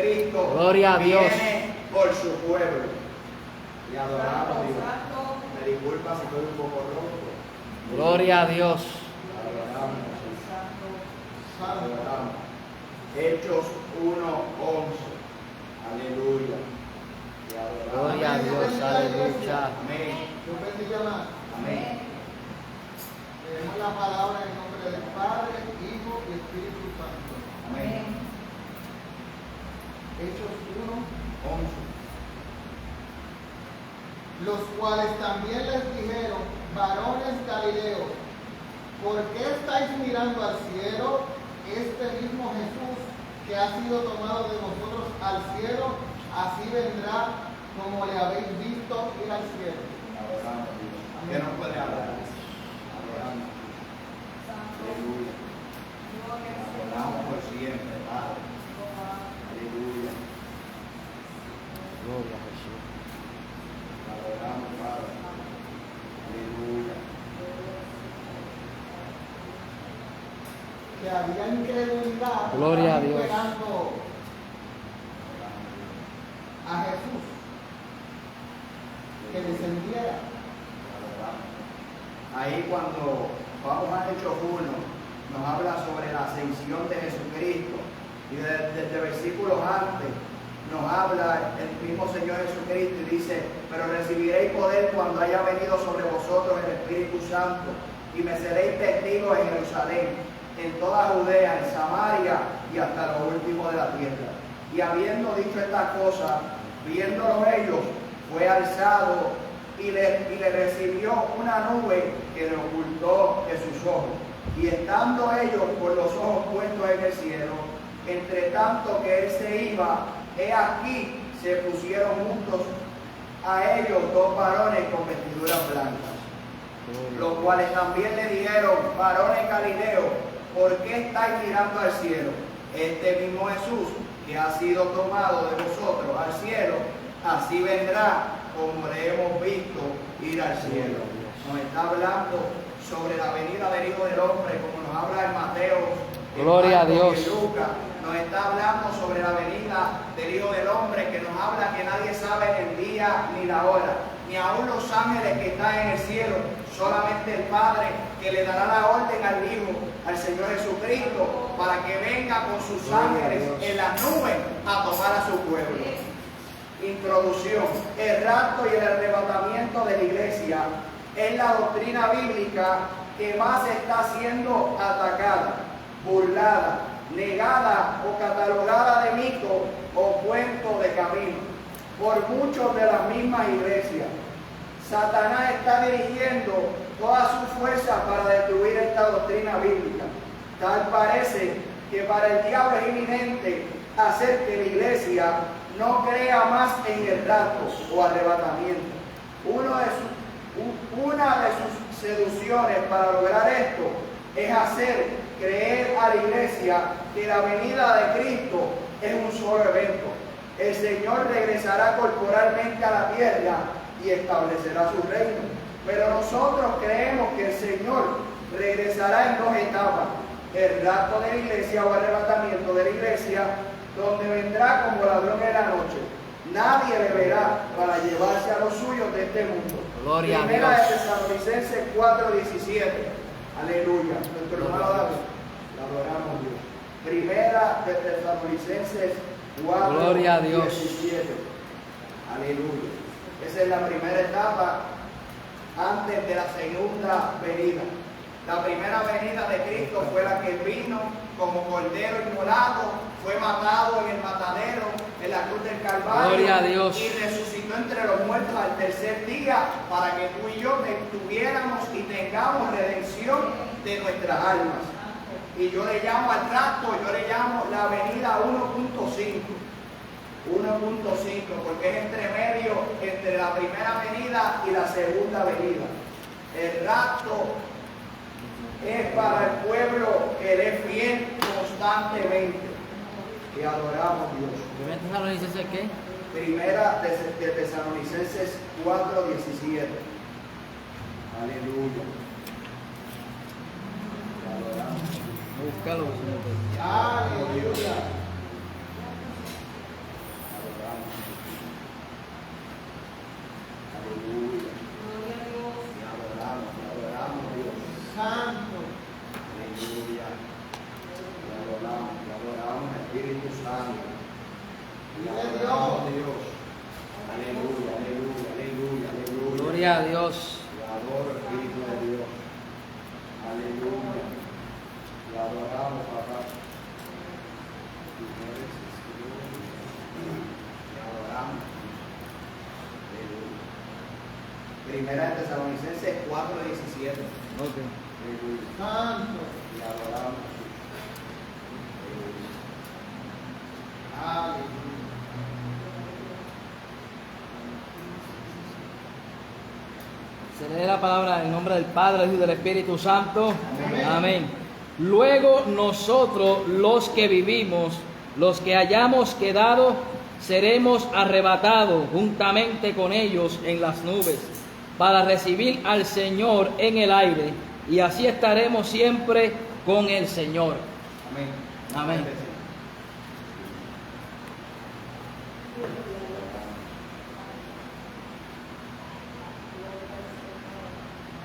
Cristo Gloria a Dios. viene por su pueblo. Y adoramos a Dios. Me disculpa si estoy un poco rojo. Gloria a Dios. Adoramos a Jesús. Adoramos. Hechos 1:11. Aleluya. Y adoramos. Gloria a Dios. Aleluya. Amén. Dios bendiga más. Amén. Leemos la palabra en nombre del Padre, Hijo y Espíritu Santo. Amén. Hechos 11. 1. Los cuales también les dijeron, varones galileos, ¿por qué estáis mirando al cielo? Este mismo Jesús que ha sido tomado de vosotros al cielo, así vendrá como le habéis visto ir al cielo. Adoramos a Dios. ¿Qué nos puede hablar? Adoramos a Dios. Aleluya. Adoramos por siempre, Padre. Aleluya. Gloria a Jesús. Adoramos, Padre. Aleluya. Que había incredulidad, Gloria a estaban Dios. esperando a Jesús que descendiera. Ahí cuando vamos a Hechos 1, nos habla sobre la ascensión de Jesucristo. Y desde versículos antes nos habla el mismo Señor Jesucristo y dice, pero recibiréis poder cuando haya venido sobre vosotros el Espíritu Santo y me seréis testigos en Jerusalén, en toda Judea, en Samaria y hasta lo último de la tierra. Y habiendo dicho estas cosas, viéndolo ellos, fue alzado y le recibió una nube que le ocultó de sus ojos. Y estando ellos con los ojos puestos en el cielo, entre tanto que él se iba, he aquí se pusieron juntos a ellos dos varones con vestiduras blancas, los cuales también le dijeron, varones galileos, ¿por qué estáis mirando al cielo? Este mismo Jesús que ha sido tomado de vosotros al cielo, así vendrá como le hemos visto ir al cielo. Nos está hablando sobre la venida del Hijo del Hombre, como nos habla en Mateo, en Gloria a Marcos, Dios. en Lucas. Nos está hablando sobre la venida del Hijo del Hombre, que nos habla que nadie sabe el día ni la hora, ni aun los ángeles que están en el cielo, solamente el Padre, que le dará la orden al Hijo, al Señor Jesucristo, para que venga con sus ángeles en las nubes a tomar a su pueblo. Introducción. El rapto y el arrebatamiento de la iglesia es la doctrina bíblica que más está siendo atacada, burlada, negada o catalogada de mito o cuento de camino por muchos de las mismas iglesias. Satanás está dirigiendo toda su fuerza para destruir esta doctrina bíblica. Tal parece que para el diablo es inminente hacer que la iglesia no crea más en el rapto o arrebatamiento. Una de sus seducciones para lograr esto es hacer creer a la iglesia que la venida de Cristo es un solo evento. El Señor regresará corporalmente a la tierra y establecerá su reino. Pero nosotros creemos que el Señor regresará en dos etapas: el rapto de la iglesia o arrebatamiento de la iglesia, donde vendrá como ladrón en la noche. Nadie le verá para llevarse a los suyos de este mundo. Gloria a Primera Dios. de Tesalonicenses 4:17. Aleluya. Nuestro hermano David, le adoramos Dios. Primera de Tesalonicenses 4:17. Gloria a Dios. Aleluya. Esa es la primera etapa antes de la segunda venida. La primera venida de Cristo fue la que vino como cordero inmolado, fue matado en el matadero, en la cruz del Calvario. Gloria a Dios. Y resucitó entre los muertos al tercer día para que tú y yo tuviéramos y tengamos redención de nuestras almas. Y yo le llamo al rapto, yo le llamo la venida 1.5. 1.5, porque es entre medio entre la primera venida y la segunda venida. El rapto es para el pueblo que le es fiel constantemente. Y adoramos a Dios. ¿Primera Tesalonicenses qué? Primera de Tesalonicenses 4:17. Aleluya. Y adoramos. Búscalo, Señor. Aleluya. Santo. Dile Adoramos Dios. a Dios. Aleluya, aleluya, aleluya, aleluya. Gloria a Dios. Te adoro, Espíritu de Dios. Aleluya. Te adoramos, papá. Te adoramos. Aleluya. Primera de Tesalonicenses 4:17. Ok. Aleluya. Santo. Te adoramos. Aleluya. Aleluya. Se lee la palabra en nombre del Padre, del Hijo y del Espíritu Santo. Amén. Amén. Luego nosotros, los que vivimos, los que hayamos quedado, seremos arrebatados juntamente con ellos en las nubes, para recibir al Señor en el aire, y así estaremos siempre con el Señor. Amén. Amén.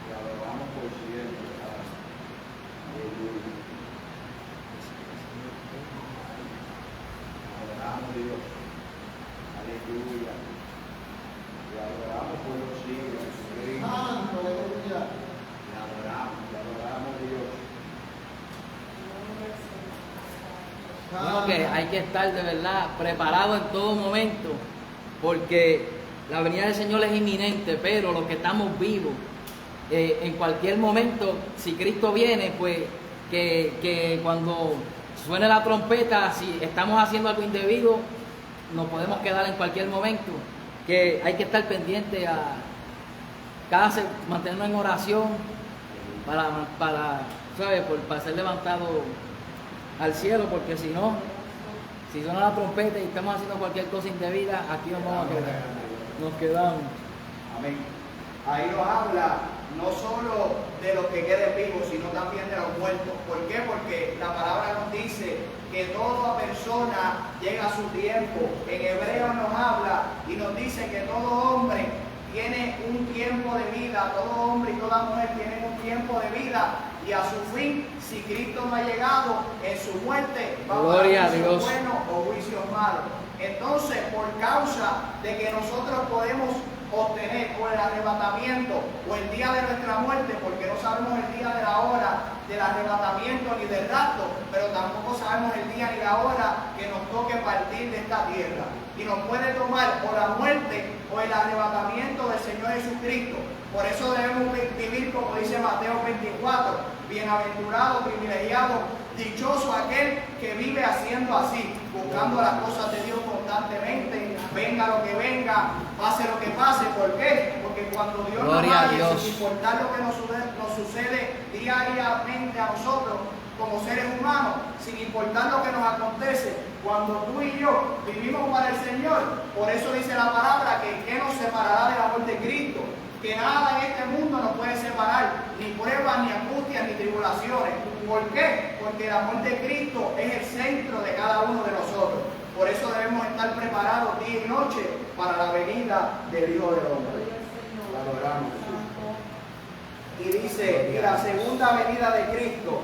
Te adoramos por siempre, Padre. Aleluya. Adoramos a Dios. Aleluya. Te adoramos por los siglos, Jesucristo. Santo. Aleluya. Te adoramos Dios. Bueno, que hay que estar de verdad preparado en todo momento, porque la venida del Señor es inminente, pero los que estamos vivos, en cualquier momento, si Cristo viene, pues que cuando suene la trompeta, si estamos haciendo algo indebido, nos podemos quedar en cualquier momento, que hay que estar pendiente a mantenernos en oración para ser levantado al cielo, porque si suena la trompeta y estamos haciendo cualquier cosa indebida, aquí nos vamos a quedar. Nos quedamos. Amén. Ahí nos habla no solo de los que queden vivos, sino también de los muertos. ¿Por qué? Porque la palabra nos dice que toda persona llega a su tiempo. En Hebreo nos habla y nos dice que todo hombre tiene un tiempo de vida, todo hombre y toda mujer tienen un tiempo de vida, y a su fin, si Cristo no ha llegado, en su muerte va a Gloria a haber Dios. juicios buenos o juicios malos. Entonces, por causa de que nosotros podemos obtener o el arrebatamiento o el día de nuestra muerte, porque no sabemos el día de la hora del arrebatamiento ni del rapto, pero tampoco sabemos el día ni la hora que nos toque partir de esta tierra, y nos puede tomar o la muerte o el arrebatamiento del Señor Jesucristo. Por eso debemos vivir como dice Mateo 24, bienaventurado, privilegiado, dichoso aquel que vive haciendo así, buscando las cosas de Dios constantemente, venga lo que venga, pase lo que pase. ¿Por qué? Porque cuando Dios nos Gloria a vaya, Dios. sin importar lo que nos sucede diariamente a nosotros como seres humanos, sin importar lo que nos acontece, cuando tú y yo vivimos para el Señor, por eso dice la palabra que ¿qué nos separará del amor de Cristo? Que nada en este mundo nos puede separar, ni pruebas, ni angustias, ni tribulaciones. ¿Por qué? Porque el amor de Cristo es el centro de cada uno de nosotros. Por eso debemos estar preparados día y noche para la venida del Hijo del Hombre. La adoramos. Y dice, y la segunda venida de Cristo,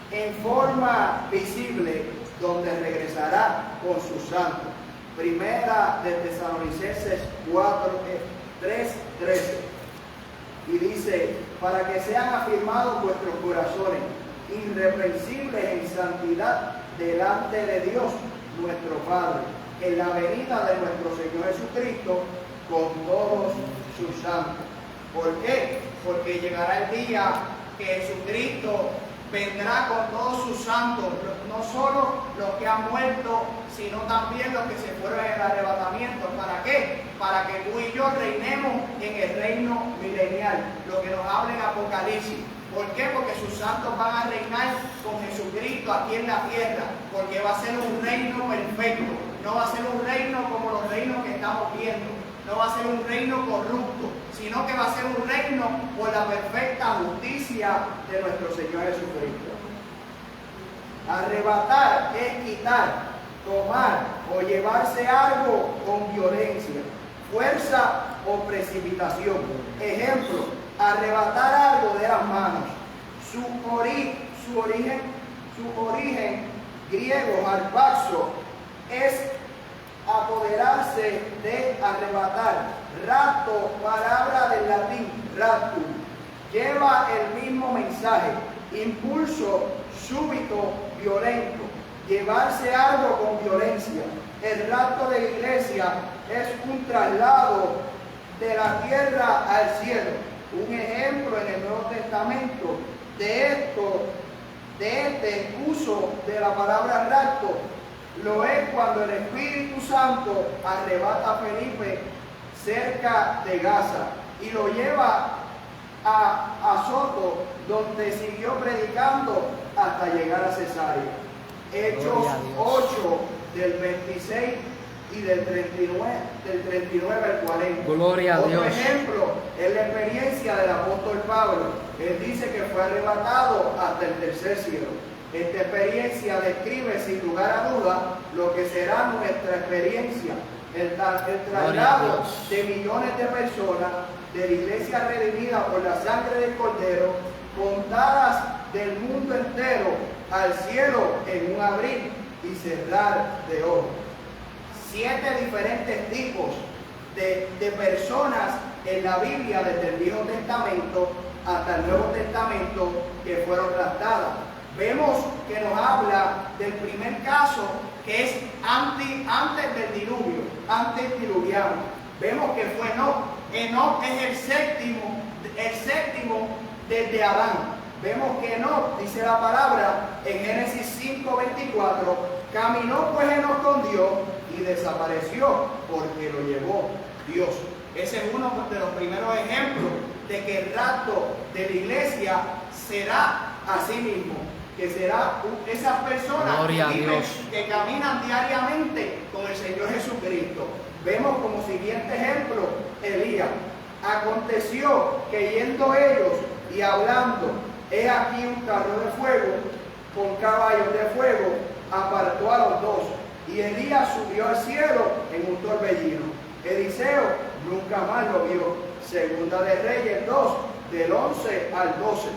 en forma visible, donde regresará con sus santos. Primera de Tesalonicenses 3:13. Y dice, para que sean afirmados vuestros corazones, irreprensibles en santidad delante de Dios, nuestro Padre, en la venida de nuestro Señor Jesucristo, con todos sus santos. ¿Por qué? Porque llegará el día que Jesucristo vendrá con todos sus santos, no solo los que han muerto, sino también los que se fueron en el arrebatamiento. ¿Para qué? Para que tú y yo reinemos en el reino milenial, lo que nos habla en Apocalipsis. ¿Por qué? Porque sus santos van a reinar con Jesucristo aquí en la tierra, porque va a ser un reino perfecto, no va a ser un reino como los reinos que estamos viendo, no va a ser un reino corrupto, sino que va a ser un reino por la perfecta justicia de nuestro Señor Jesucristo. Arrebatar es quitar, tomar o llevarse algo con violencia, fuerza o precipitación. Ejemplo, arrebatar algo de las manos. Su origen griego harpazo, es apoderarse de arrebatar. Rapto, palabra del latín raptum, lleva el mismo mensaje: impulso súbito, violento, llevarse algo con violencia. El rapto de la iglesia es un traslado de la tierra al cielo. Un ejemplo en el Nuevo Testamento de este uso de la palabra rapto lo es cuando el Espíritu Santo arrebata a Felipe cerca de Gaza y lo lleva a Azoto, donde siguió predicando hasta llegar a Cesarea. Hechos 8 del 26 y del 39 al 40. Gloria a Dios. Otro ejemplo es la experiencia del apóstol Pablo. Él dice que fue arrebatado hasta el tercer cielo. Esta experiencia describe sin lugar a duda lo que será nuestra experiencia. El traslado de millones de personas de la iglesia redimida por la sangre del Cordero, contadas del mundo entero al cielo en un abrir y cerrar de ojos. 7 diferentes tipos de personas en la Biblia, desde el Viejo Testamento hasta el Nuevo Testamento, que fueron raptadas. Vemos que nos habla del primer caso, que es antes del diluvio, antes diluviano. Vemos que fue Enoc. Enoc es el séptimo desde Adán. Vemos que Enoc, dice la palabra en Génesis 5:24, caminó pues Enoc con Dios y desapareció porque lo llevó Dios. Ese es uno de los primeros ejemplos de que el rapto de la iglesia será así mismo, que será esas personas que caminan diariamente con el Señor Jesucristo. Vemos como siguiente ejemplo Elías. Aconteció que yendo ellos y hablando, he aquí un carro de fuego con caballos de fuego, apartó a los dos, y Elías subió al cielo en un torbellino. Eliseo nunca más lo vio. Segunda de Reyes 2, del 11 al 12.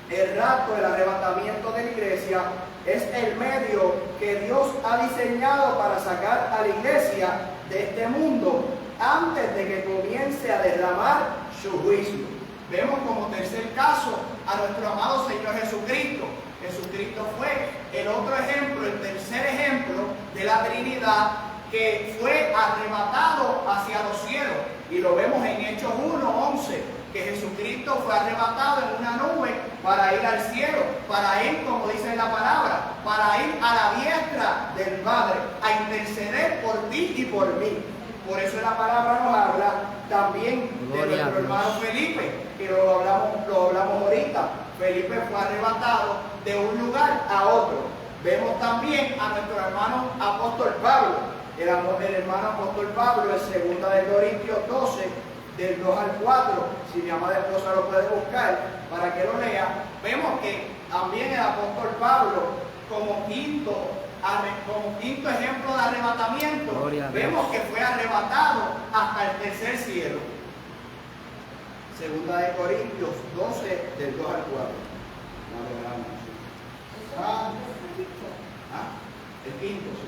El rapto, el arrebatamiento de la iglesia, es el medio que Dios ha diseñado para sacar a la iglesia de este mundo antes de que comience a derramar su juicio. Vemos como tercer caso a nuestro amado Señor Jesucristo. Jesucristo fue el otro ejemplo, el tercer ejemplo de la Trinidad, que fue arrebatado hacia los cielos. Y lo vemos en Hechos 1:11, que Jesucristo fue arrebatado en una nube para ir al cielo, para ir, como dice la palabra, para ir a la diestra del Padre, a interceder por ti y por mí. Por eso la palabra nos habla también de nuestro hermano Felipe, que lo hablamos ahorita. Felipe fue arrebatado de un lugar a otro. Vemos también a nuestro hermano apóstol Pablo. El hermano apóstol Pablo, en 2 de Corintios 12, del 2 al 4, si mi amada esposa lo puede buscar para que lo lea, vemos que también el apóstol Pablo, como quinto ejemplo de arrebatamiento, vemos que fue arrebatado hasta el tercer cielo. 2 de Corintios 12, del 2 al 4. El quinto, sí.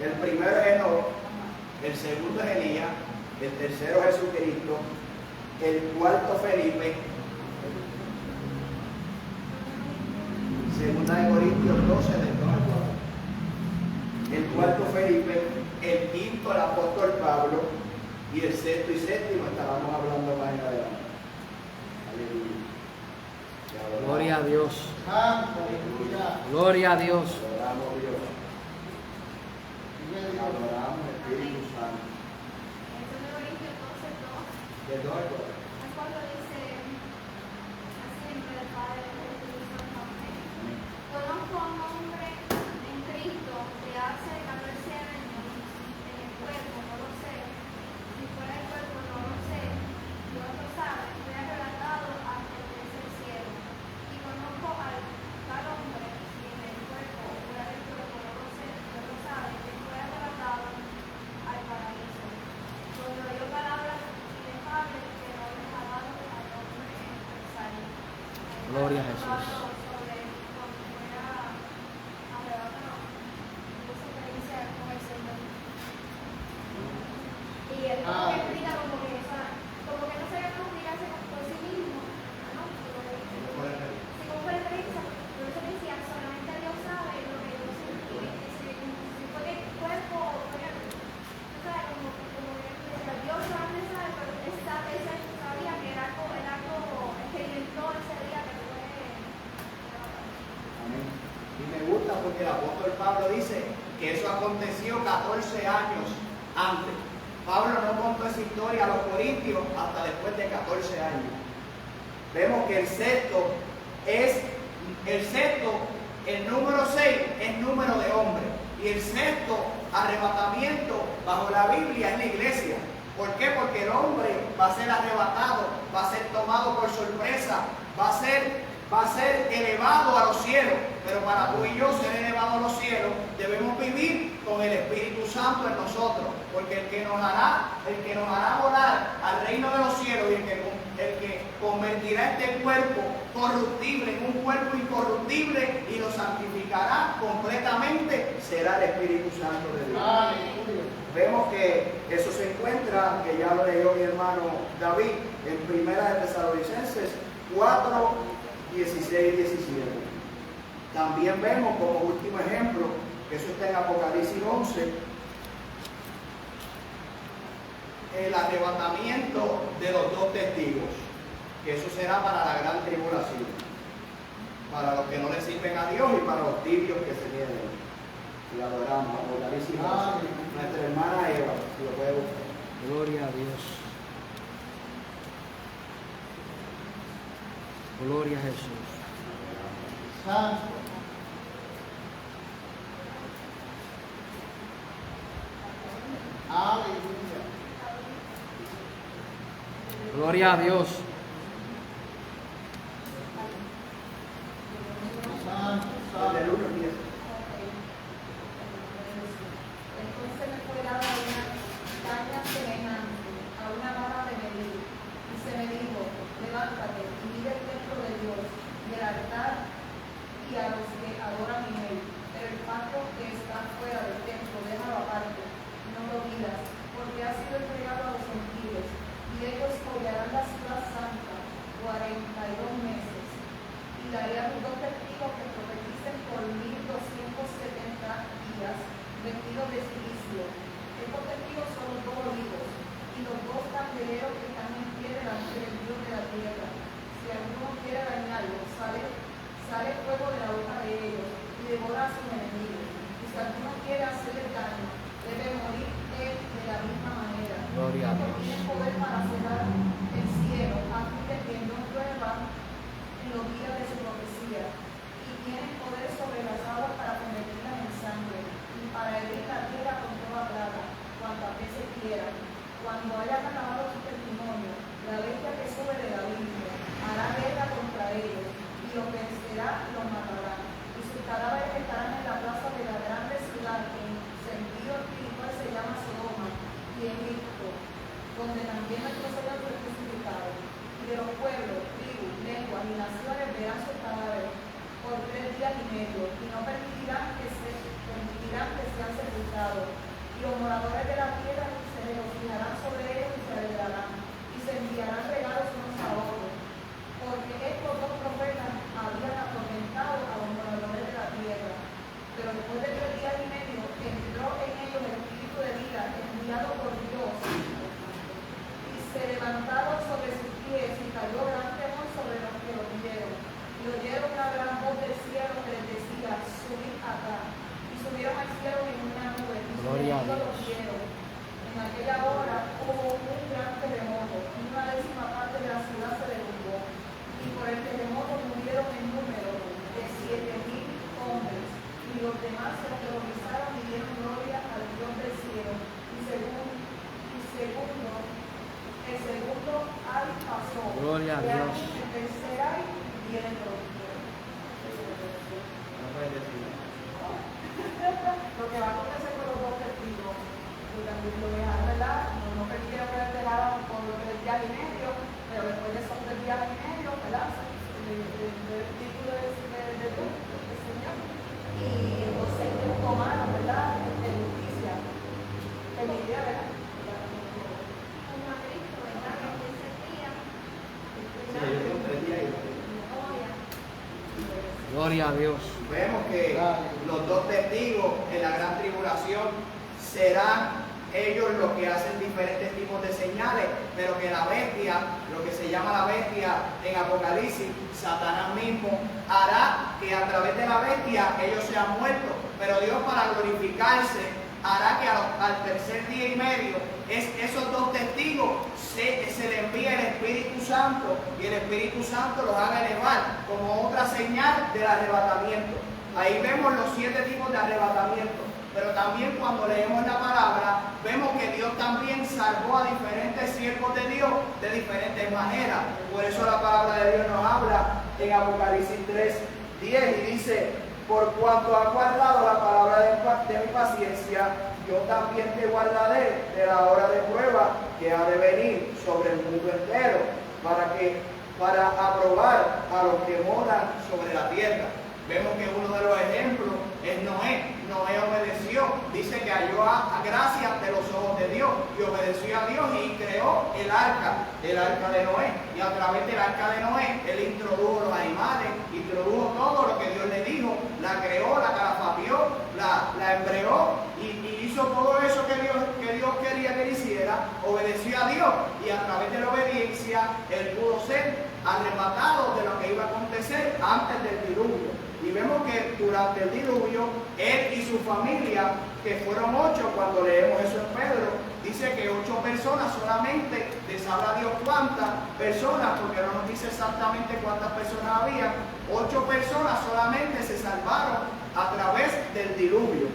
El primero es Enoc, el segundo es Elías, el tercero es Jesucristo, el cuarto Felipe, 2 de Corintios 12, del 2 al 4. El cuarto Felipe, el quinto el apóstol Pablo, y el sexto y séptimo estábamos hablando más en adelante. Aleluya. Gloria a Dios. Aleluya. Gloria a Dios. Adoramos a Dios. Adoramos al Espíritu Santo. De 2 al 4. Cuando dice, así en el Padre, el Espíritu Santo, amén. Conozco a un hombre en Cristo que hace 14 años en el cuerpo, no lo sé. Si fuera el cuerpo, no lo sé. Dios lo sabe. Fue arrebatado hasta el tercer cielo. Y conozco al tal hombre, si en el cuerpo o fuera del cuerpo, no lo sé. Dios lo sabe, que fue arrebatado al paraíso. Cuando dio palabras inefables que no les ha dado al hombre necesario. Gloria a Jesús. Sobre cuando fue arrebatado. 14 años antes. Pablo no contó esa historia a los corintios hasta después de 14 años. Vemos que el número 6 es número de hombre. Y el sexto arrebatamiento bajo la Biblia es la iglesia. ¿Por qué? Porque el hombre va a ser arrebatado, va a ser tomado por sorpresa, va a ser elevado a los cielos. Pero para tú y yo ser elevados a los cielos, debemos vivir con el Espíritu Santo en nosotros. Porque el que nos hará volar al reino de los cielos y el que convertirá este cuerpo corruptible en un cuerpo incorruptible y lo santificará completamente, será el Espíritu Santo de Dios. Vemos que eso se encuentra, que ya lo leyó mi hermano David, en Primera de Tesalonicenses 4, 16 y 17. También vemos como último ejemplo, que eso está en Apocalipsis 11, el arrebatamiento de los dos testigos, que eso será para la gran tribulación, para los que no le sirven a Dios y para los tibios que se nieguen. Y adoramos Apocalipsis 11. Nuestra hermana Eva, si lo puede buscar. Gloria a Dios. Gloria a Jesús. Santo. Aleluya. Gloria a Dios. Santo, Del santo. 1 al 10. Entonces me fue dada una caña semejante a una vara de medir, y se me dijo: levántate y mira el templo de Dios, y el altar, y a los que adoran en él. Pero el patio que está fuera del templo, déjalo aparte, no lo miras, porque ha sido entregado a los gentiles, y ellos hollarán la ciudad santa 42 meses. Y daré a los dos testigos que profeticen por 1270 días, vestidos de silicio. Estos testigos son los dos olivos y los dos candeleros que están en pie delante del Dios de la tierra. Si alguno quiere dañarlos, sale fuego de la boca de ellos y devora a sus enemigos. Y si alguno quiere hacerle daño, debe morir él de la misma manera. Gloria a Dios. Tienen poder para cerrar el cielo a fin de que no llueva en los días de su profecía, y tienen poder sobre las aguas para convertirlas en sangre, y para herir la tierra con toda plaga, cuantas veces quieran. Cuando hayan acabado su testimonio, la bestia que sube de la Biblia hará guerra contra ellos, y los vencerá y los matará. Y sus cadáveres estarán en la plaza de la grande ciudad, que en sentido espiritual se llama Sodoma, y Egipto, donde también nuestro Señor fue crucificado. Y de los pueblos, tribus, lenguas y naciones verán sus cadáveres por 3 días y medio, y no permitirán que sean sepultados. Y los moradores de la tierra se regocijarán sobre ellos y se alegrarán, y se enviarán regalos unos a otros, porque estos dos profetas habían atormentado a los moradores de la tierra. Pero después de 3 días y medio entró en ellos el espíritu de vida enviado por Dios, y se levantaron sobre sus pies, y cayó gran temor sobre los que lo vieron. Y oyeron una gran voz del cielo que les decía: subid acá. Y subieron al cielo en una nube, y sus Gloria a enemigos los Dios. vieron. En aquella hora hubo un gran terremoto, y 1/10 parte de la ciudad se derrumbó. Y por el terremoto murieron en número de 7,000 hombres. Y los demás se aterrorizaron y dieron gloria al Dios del cielo. El segundo ay pasó. Gloria a Y Dios. aquí el tercer ay viene pronto. No puedes decir. Lo que va a acontecer con los dos testigos, que también lo dejaron, ¿verdad? No perdieron que les dejaron por 3 días y medio, pero después de esos 3 días y medio, ¿verdad? El título del Señor. Y entonces ellos tomaron, ¿verdad? De justicia. Permitida, ¿verdad? Como a Cristo, ¿verdad? Que Él se cría, Sí, yo tengo 3 días y medio. gloria. Gloria a Dios. Vemos que los dos testigos en la gran tribulación serán ellos los que hacen diferentes tipos de señales, pero que la bestia, lo que se llama la bestia en Apocalipsis, Satanás mismo, hará que a través de la bestia ellos sean muertos. Pero Dios, para glorificarse hará que al tercer día y medio esos dos testigos se le envíe el Espíritu Santo y el Espíritu Santo los haga elevar como otra señal del arrebatamiento. Ahí vemos los 7 tipos de arrebatamiento. Pero también cuando leemos la palabra, vemos que Dios también salvó a diferentes siervos de Dios de diferentes maneras. Por eso la palabra de Dios nos habla en Apocalipsis 3:10 y dice: por cuanto has guardado la palabra de mi paciencia, yo también te guardaré de la hora de prueba que ha de venir sobre el mundo entero, para aprobar a los que moran sobre la tierra. Vemos que uno de los ejemplos es Noé. Noé obedeció, dice que halló gracia de los ojos de Dios y obedeció a Dios y creó el arca de Noé. Y a través del arca de Noé, él introdujo los animales, introdujo todo lo que Dios le dijo, la creó, la calafapió, la embregó y hizo todo eso que Dios quería que él hiciera, obedeció a Dios y a través de la obediencia él pudo ser arrebatado de lo que iba a acontecer antes del diluvio. Y vemos que durante el diluvio, él y su familia, que fueron 8, cuando leemos eso en Pedro, dice que 8 personas solamente, de sabrá Dios cuántas personas, porque no nos dice exactamente cuántas personas había, 8 personas solamente se salvaron a través del diluvio.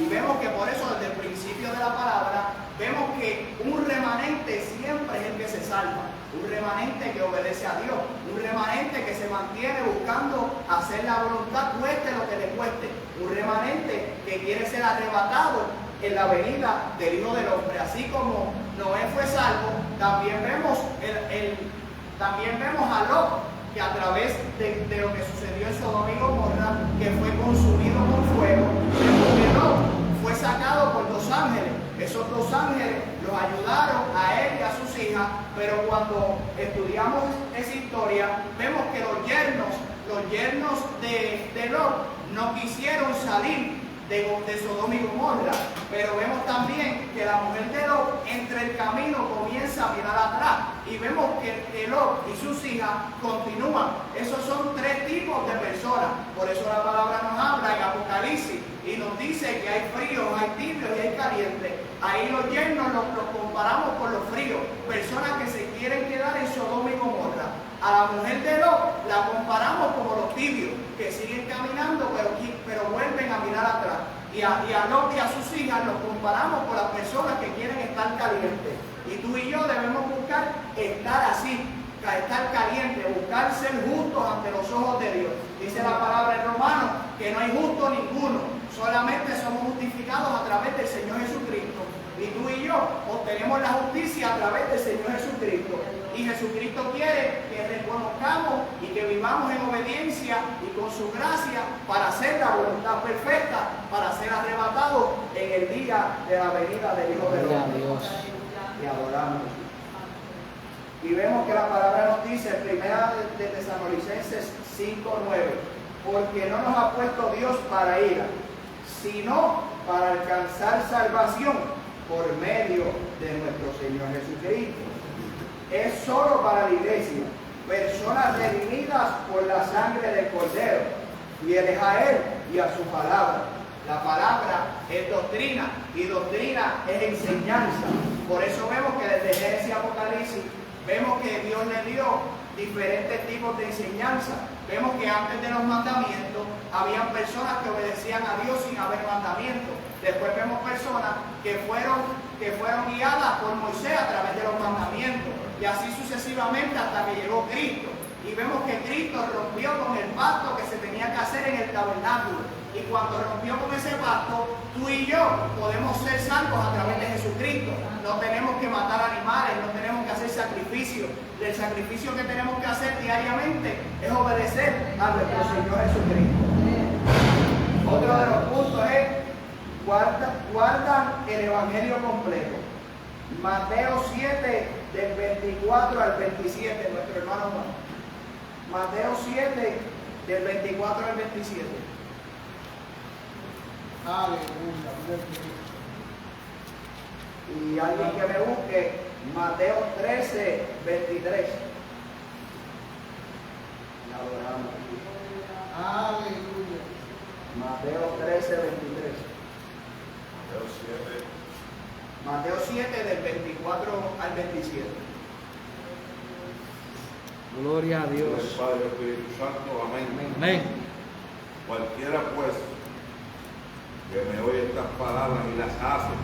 Y vemos que por eso desde el principio de la palabra, vemos que un remanente siempre es el que se salva. Un remanente que obedece a Dios, un remanente que se mantiene buscando hacer la voluntad, cueste lo que le cueste, un remanente que quiere ser arrebatado en la venida del Hijo del Hombre. Así como Noé fue salvo, también vemos a Lot, que a través de lo que sucedió en Sodoma y Gomorra, que fue consumido con fuego, Lot fue sacado por 2 ángeles. Esos 2 ángeles los ayudaron a él y a sus hijas, pero cuando estudiamos esa historia, vemos que los yernos de Lot no quisieron salir de Sodoma y Gomorra, pero vemos también que la mujer de Lot entre el camino comienza a mirar atrás y vemos que Lot y sus hijas continúan. Esos son 3 tipos de personas, por eso la palabra nos habla en Apocalipsis y nos dice que hay fríos, hay tibios y hay calientes. Ahí los yernos los comparamos con los fríos, personas que se quieren quedar en Sodoma y Gomorra. A la mujer de Lot la comparamos como los tibios, que siguen caminando pero vuelven a mirar atrás. Y a Lot y a sus hijas los comparamos con las personas que quieren estar calientes. Y tú y yo debemos buscar estar así, estar calientes, buscar ser justos ante los ojos de Dios. Dice la palabra en Romanos que no hay justo ninguno, solamente somos justificados a través del Señor Jesucristo. Y tú y yo obtenemos la justicia a través del Señor Jesucristo. Y Jesucristo quiere que reconozcamos y que vivamos en obediencia y con su gracia para hacer la voluntad perfecta, para ser arrebatados en el día de la venida del Hijo del Hombre. Y adoramos. Y vemos que la palabra nos dice en 1 de Tesalonicenses 5:9, porque no nos ha puesto Dios para ira, sino para alcanzar salvación por medio de nuestro Señor Jesucristo. Es solo para la iglesia, personas redimidas por la sangre del Cordero, fieles a Él y a su palabra. La palabra es doctrina y doctrina es enseñanza. Por eso vemos que desde Génesis y Apocalipsis vemos que Dios le dio diferentes tipos de enseñanza. Vemos que antes de los mandamientos habían personas que obedecían a Dios sin haber mandamientos. Después vemos personas que fueron guiadas por Moisés a través de los mandamientos. Y así sucesivamente hasta que llegó Cristo. Y vemos que Cristo rompió con el pacto que se tenía que hacer en el tabernáculo. Y cuando rompió con ese pacto, tú y yo podemos ser salvos a través de Jesucristo. No tenemos que matar animales, no tenemos que hacer sacrificio. El sacrificio que tenemos que hacer diariamente es obedecer a nuestro Señor Jesucristo. Otro de los puntos es guardan el Evangelio completo. Mateo 7, del 24 al 27, nuestro hermano Juan. Mateo 7, del 24 al 27. Aleluya. Y alguien que me busque, Mateo 13, 23. La adoramos. Aleluya. Mateo 13, 23. Mateo 7 del 24 al 27. Gloria a Dios Dios. del Padre, Espíritu Santo, amén. Amén. Cualquiera pues que me oye estas palabras y las hace,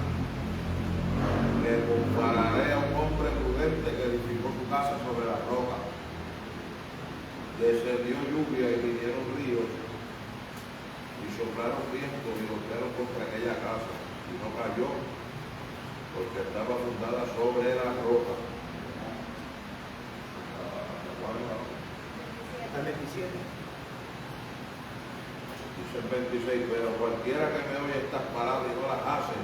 le compararé a un hombre prudente que edificó su casa sobre la roca. Descendió lluvia y vinieron ríos y soplaron vientos y golpearon contra aquella casa y no cayó porque estaba fundada sobre la roca. Hasta el 27. Dice el 26, pero cualquiera que me oye estas palabras y no las hace,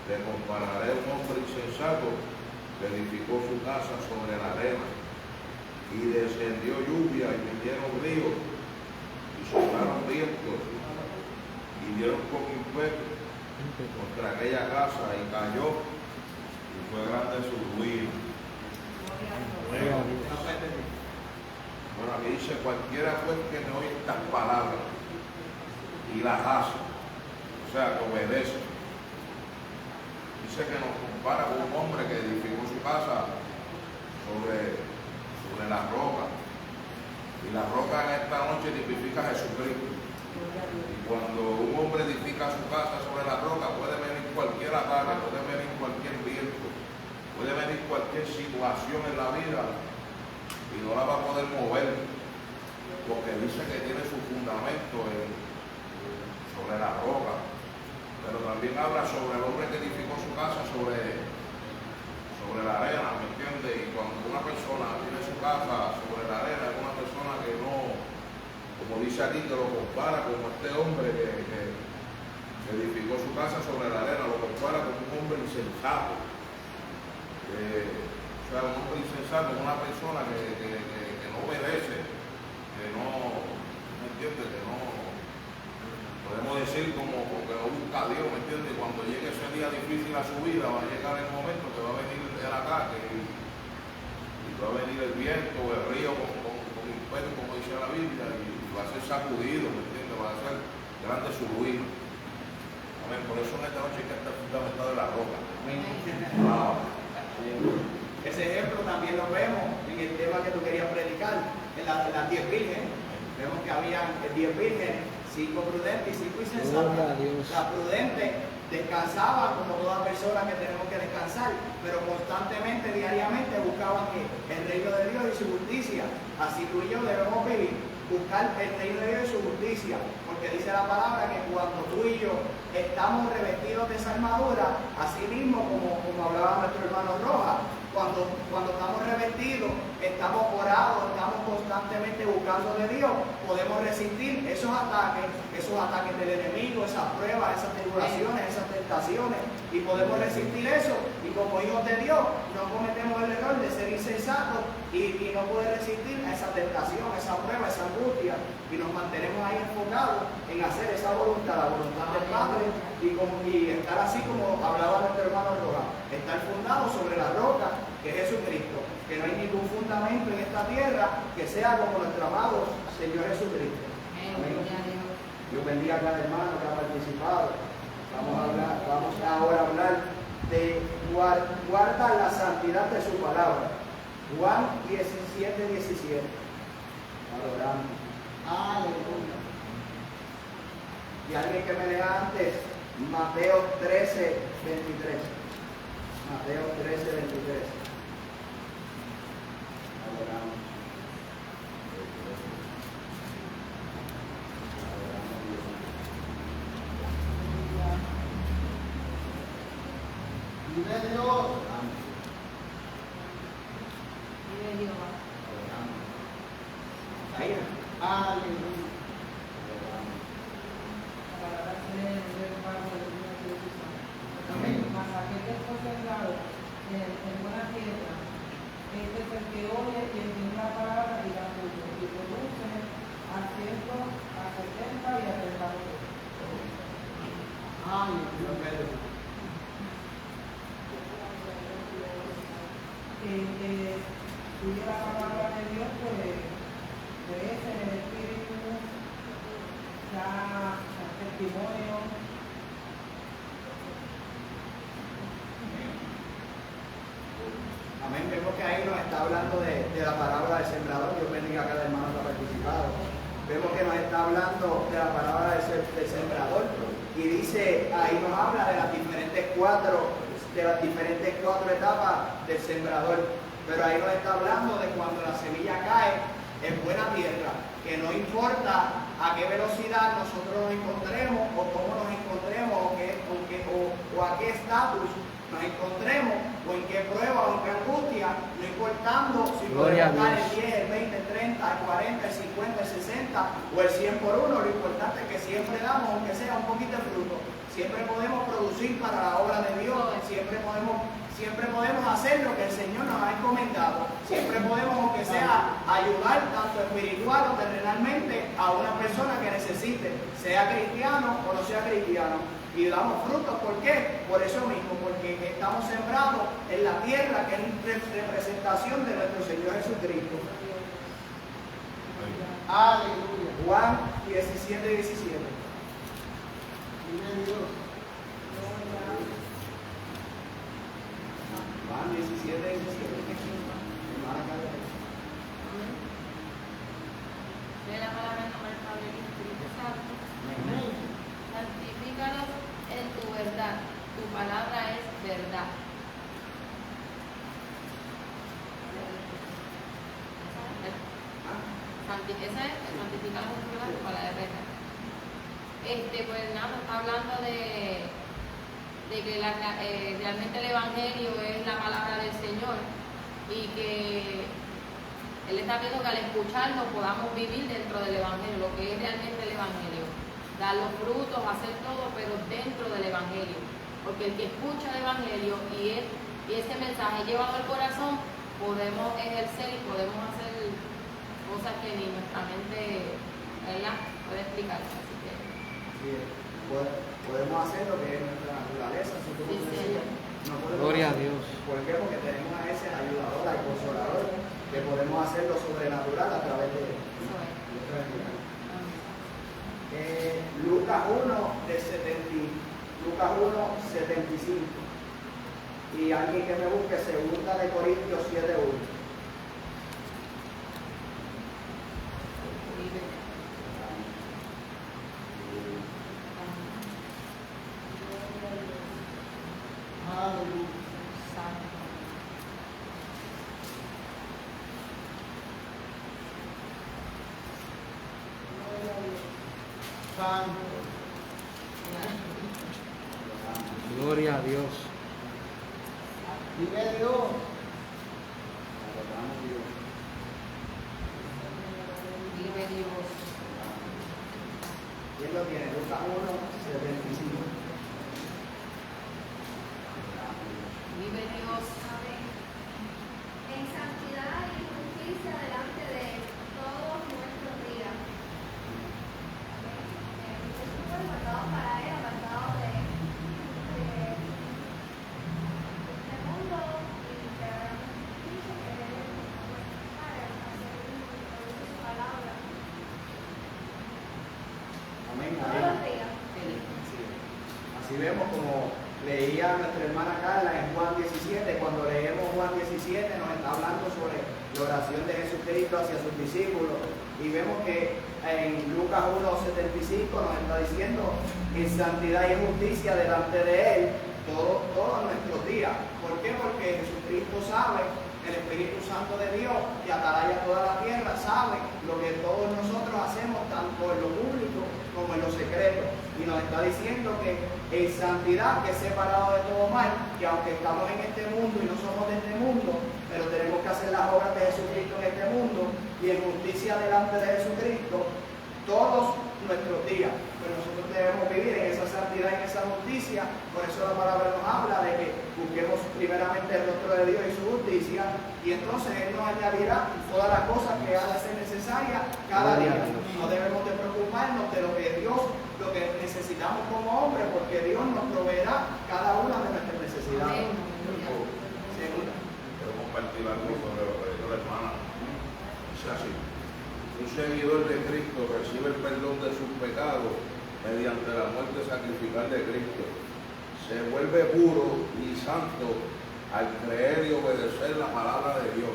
le compararé a un hombre insensato que edificó su casa sobre la arena, y descendió lluvia y vinieron ríos, y soplaron vientos, y dieron con impeto contra aquella casa, y cayó, y fue grande su ruina. Gloria a Dios. Bueno, aquí dice, cualquiera pues que me oye estas palabras y las hace, o sea, que obedece. Dice que nos compara con un hombre que edificó su casa sobre la roca. Y la roca en esta noche tipifica a Jesucristo. Y cuando un hombre edifica su casa sobre la roca, puede venir cualquier ataque, puede venir cualquier viento, puede venir cualquier situación en la vida y no la va a poder mover, porque dice que tiene su fundamento sobre la roca. Pero también habla sobre el hombre que edificó su casa sobre la arena, ¿me entiendes? Y cuando una persona tiene su casa sobre la arena, es una persona que no, como dice aquí, que lo compara con este hombre que edificó su casa sobre la arena, lo compara con un hombre insensato. O sea, un hombre insensato es una persona que no obedece, que no, ¿me entiendes? Que no, podemos decir como que no busca a Dios, ¿me entiendes? Cuando llegue ese día difícil a su vida, va a llegar el momento que va a venir el ataque y va a venir el viento, el río con imperio, como dice la Biblia, y va a ser sacudido, ¿me entiendes? Va a ser grande su ruina. Amén. Por eso en esta noche hay que estar fundamentado en la roca. Amén. Wow. Ese ejemplo también lo vemos en el tema que tú querías predicar, en las 10 vírgenes. Vemos que habían 10 vírgenes, 5 prudentes y 5 insensatas. Gloria a Dios. La prudente descansaba como toda persona que tenemos que descansar, pero constantemente, diariamente buscaban que el reino de Dios y su justicia. Así tú y yo debemos vivir, buscar el reino de Dios y su justicia, porque dice la palabra que cuando tú y yo estamos revestidos de esa armadura, así mismo como hablaba nuestro hermano Rojas, cuando estamos revestidos, estamos orados, estamos constantemente buscando de Dios, podemos resistir esos ataques del enemigo, esas pruebas, esas tribulaciones, esas tentaciones, y podemos resistir eso, y como hijos de Dios no cometemos el error de ser insensatos y no poder resistir a esa tentación, esa prueba, esa angustia, y nos mantenemos ahí enfocados en hacer esa voluntad, la voluntad del Padre, y estar así como hablaba nuestro hermano Rojas, estar fundado sobre la roca que es Jesucristo, que no hay ningún fundamento en esta tierra que sea como nuestro amado Señor Jesucristo. Amén. Dios bendiga a cada hermano que ha participado. Vamos ahora a hablar de guarda la santidad de su palabra. Juan 17:17. Adoramos. Aleluya. Y alguien que me lea antes, Mateo 13:23. Mateo 13:23. Adoramos. Vive Dios. Ahí. Aleluya. Amén. Mas aquel que fue sembrado en buena tierra, este es el que oye y entiende la palabra y da fruto, y produce a 100, a 70 y a 30 veces. Aleluya. Sigue la palabra de Dios, pues crece en el Espíritu, da testimonio, Amén. Vemos que ahí nos está hablando de la parábola del sembrador. Dios bendiga a cada hermano que ha participado. Vemos que nos está hablando de la parábola del sembrador. Y dice, ahí nos habla de las diferentes cuatro etapas del sembrador. Pero ahí nos está hablando de cuando la semilla cae en buena tierra, que no importa a qué velocidad nosotros nos encontremos, o cómo nos encontremos, o a qué estatus nos encontremos, o en qué prueba, o en qué angustia, no importando si podemos estar el 10, el 20, el 30, el 40, el 50, el 60 o el 100 por uno. Lo importante es que siempre damos, aunque sea un poquito de fruto. Siempre podemos producir para la obra de Dios, siempre podemos hacer lo que el Señor nos ha encomendado. Siempre podemos, aunque sea, ayudar tanto espiritual o terrenalmente a una persona que necesite, sea cristiano o no sea cristiano. Y damos frutos, ¿por qué? Por eso mismo, porque estamos sembrados en la tierra que es representación de nuestro Señor Jesucristo. Aleluya. Juan 17, 17. Vive Dios. Juan 17, 17. Hermana Carla. De la palabra en nombre del Padre y del Espíritu Santo. Amén. Santifícalos en tu verdad. Tu palabra es verdad. Esa es, santifícalos en tu verdad. Tu palabra es verdad. Pues nada, está hablando de que realmente el Evangelio es la palabra del Señor y que Él está viendo que al escucharlo podamos vivir dentro del Evangelio, lo que es realmente el Evangelio. Dar los frutos, hacer todo, pero dentro del Evangelio. Porque el que escucha el Evangelio y ese mensaje llevado al corazón, podemos ejercer y podemos hacer cosas que ni nuestra mente, ¿verdad?, puede explicar. Así que Sí, podemos hacer lo que es nuestra naturaleza. Si tú Sí, Señor. no podemos Gloria a hacer. Dios. ¿Por qué? Porque tenemos a ese ayudador, al consolador, que podemos hacer lo sobrenatural a través de él. eso es. Lucas 1, 75. Y alguien que me busque 2 de Corintios 7:1. Aleluya. Santo. Gloria a Dios. Vive Dios. Vive Dios. ¿Quién lo tiene? Lucas 1:75. Vive Dios. Amén. En santidad y justicia delante de Él todos nuestros días. Amén. Jesús fue guardado para Él, apartado de este mundo, y que hagamos justicia, que Él nos para hacer su palabra Amén. todos los días. Así vemos como leía nuestra hermana Carla en Juan 17. Cuando leemos Juan 17 nos está hablando sobre la oración de Jesucristo hacia sus discípulos, y vemos que en Lucas 1:75 nos está diciendo en santidad y en justicia delante de Él todos nuestros días. ¿Por qué? Porque Jesucristo sabe, el Espíritu Santo de Dios, que atalaya toda la tierra, sabe lo que todos nosotros hacemos, tanto en lo público como en lo secreto. Y nos está diciendo que en santidad, que es separado de todo mal, que aunque estamos en este mundo y no somos de este mundo, pero tenemos que hacer las obras de Jesucristo en este mundo, y en justicia delante de Jesucristo todos nuestros días. Pero nosotros debemos vivir en esa santidad y en esa justicia. Por eso la palabra nos habla de que busquemos primeramente el rostro de Dios y su justicia, y entonces Él nos añadirá todas las cosas que ha de ser necesarias cada día. No debemos de preocuparnos de lo que necesitamos como hombres, porque Dios nos proveerá cada una de nuestras necesidades. Segunda. Quiero compartir algo sobre lo que dijo la hermana. Dice así: un seguidor de Cristo recibe el perdón de sus pecados mediante la muerte sacrificial de Cristo. Se vuelve puro y santo al creer y obedecer la palabra de Dios.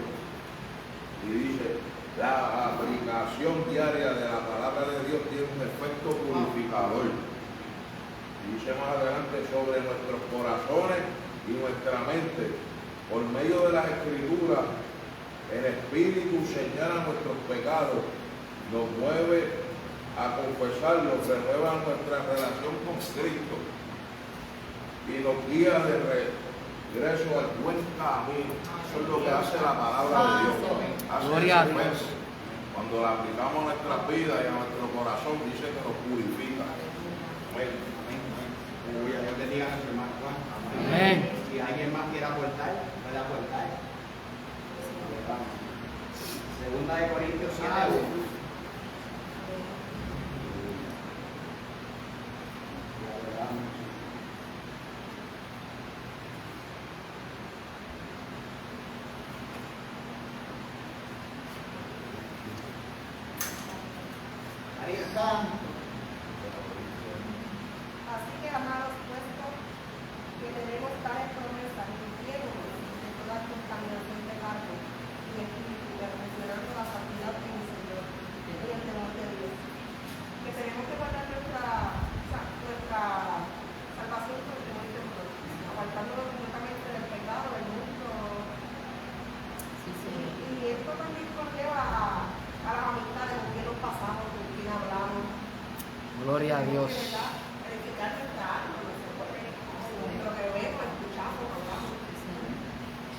Y dice, la aplicación diaria de la palabra de Dios tiene un efecto purificador. Y dice más adelante, sobre nuestros corazones y nuestra mente, por medio de las Escrituras, el Espíritu señala nuestros pecados, nos mueve a confesarlos, renueva nuestra relación con Cristo y nos guía de regreso al buen camino. Eso es lo que hace la palabra de Dios. Hace Gloria a ese Dios. efecto. Cuando la aplicamos a nuestras vidas y a nuestro corazón, dice que nos purifica. Amén. Aleluya, Dios bendiga a nuestro hermano Juan. Amén. Si alguien más quiere aportar, puede aportar. Segunda de Corintios 7:1. Así que, amados, puesto que tenemos tales promesas, limpiémonos de toda contaminación de carne y espíritu, perfeccionando la santidad en el Señor y el temor de Dios. Que tenemos que guardar nuestra salvación con temor y temor, apartándonos completamente del pecado, del mundo. Y esto también conlleva a las amistades con quien nos pasamos, con quien hablamos. Gloria a Dios. Verificar nuestra alma, lo que vemos, escuchamos, hablamos.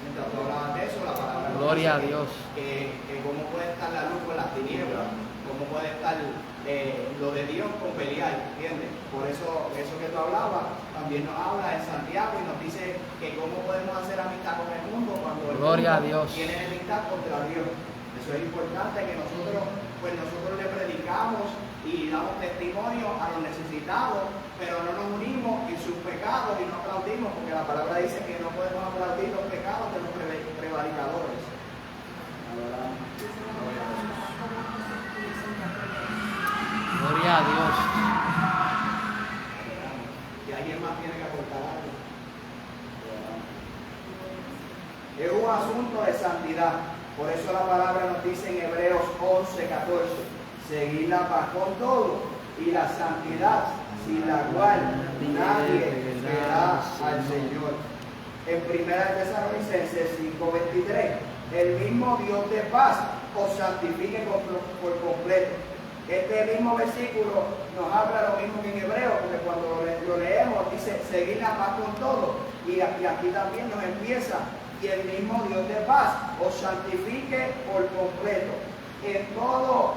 Mientras tú hablabas de eso, la palabra nos Gloria a dice Dios. Que cómo puede estar la luz con las tinieblas, cómo puede estar lo de Dios con Belial, ¿entiendes? Por eso que tú hablabas, también nos habla en Santiago y nos dice que cómo podemos hacer amistad con el mundo cuando el Gloria a mundo Dios. tiene enemistad contra Dios. Eso es importante que nosotros le predicamos y damos testimonio a los necesitados, pero no nos unimos en sus pecados y no aplaudimos, porque la palabra dice que no podemos aplaudir los pecados de los prevaricadores. Gloria a Dios. Y alguien más tiene que aportar algo. Es un asunto de santidad. Por eso la palabra nos dice en Hebreos 11:14, seguir la paz con todo y la santidad, sin la cual nadie verá al Señor. En 1 Tesalonicenses 5:23, el mismo Dios de paz os santifique por completo. Este mismo versículo nos habla lo mismo que en Hebreo, porque cuando lo leemos dice seguir la paz con todo, y aquí también nos empieza, y el mismo Dios de paz os santifique por completo, en todo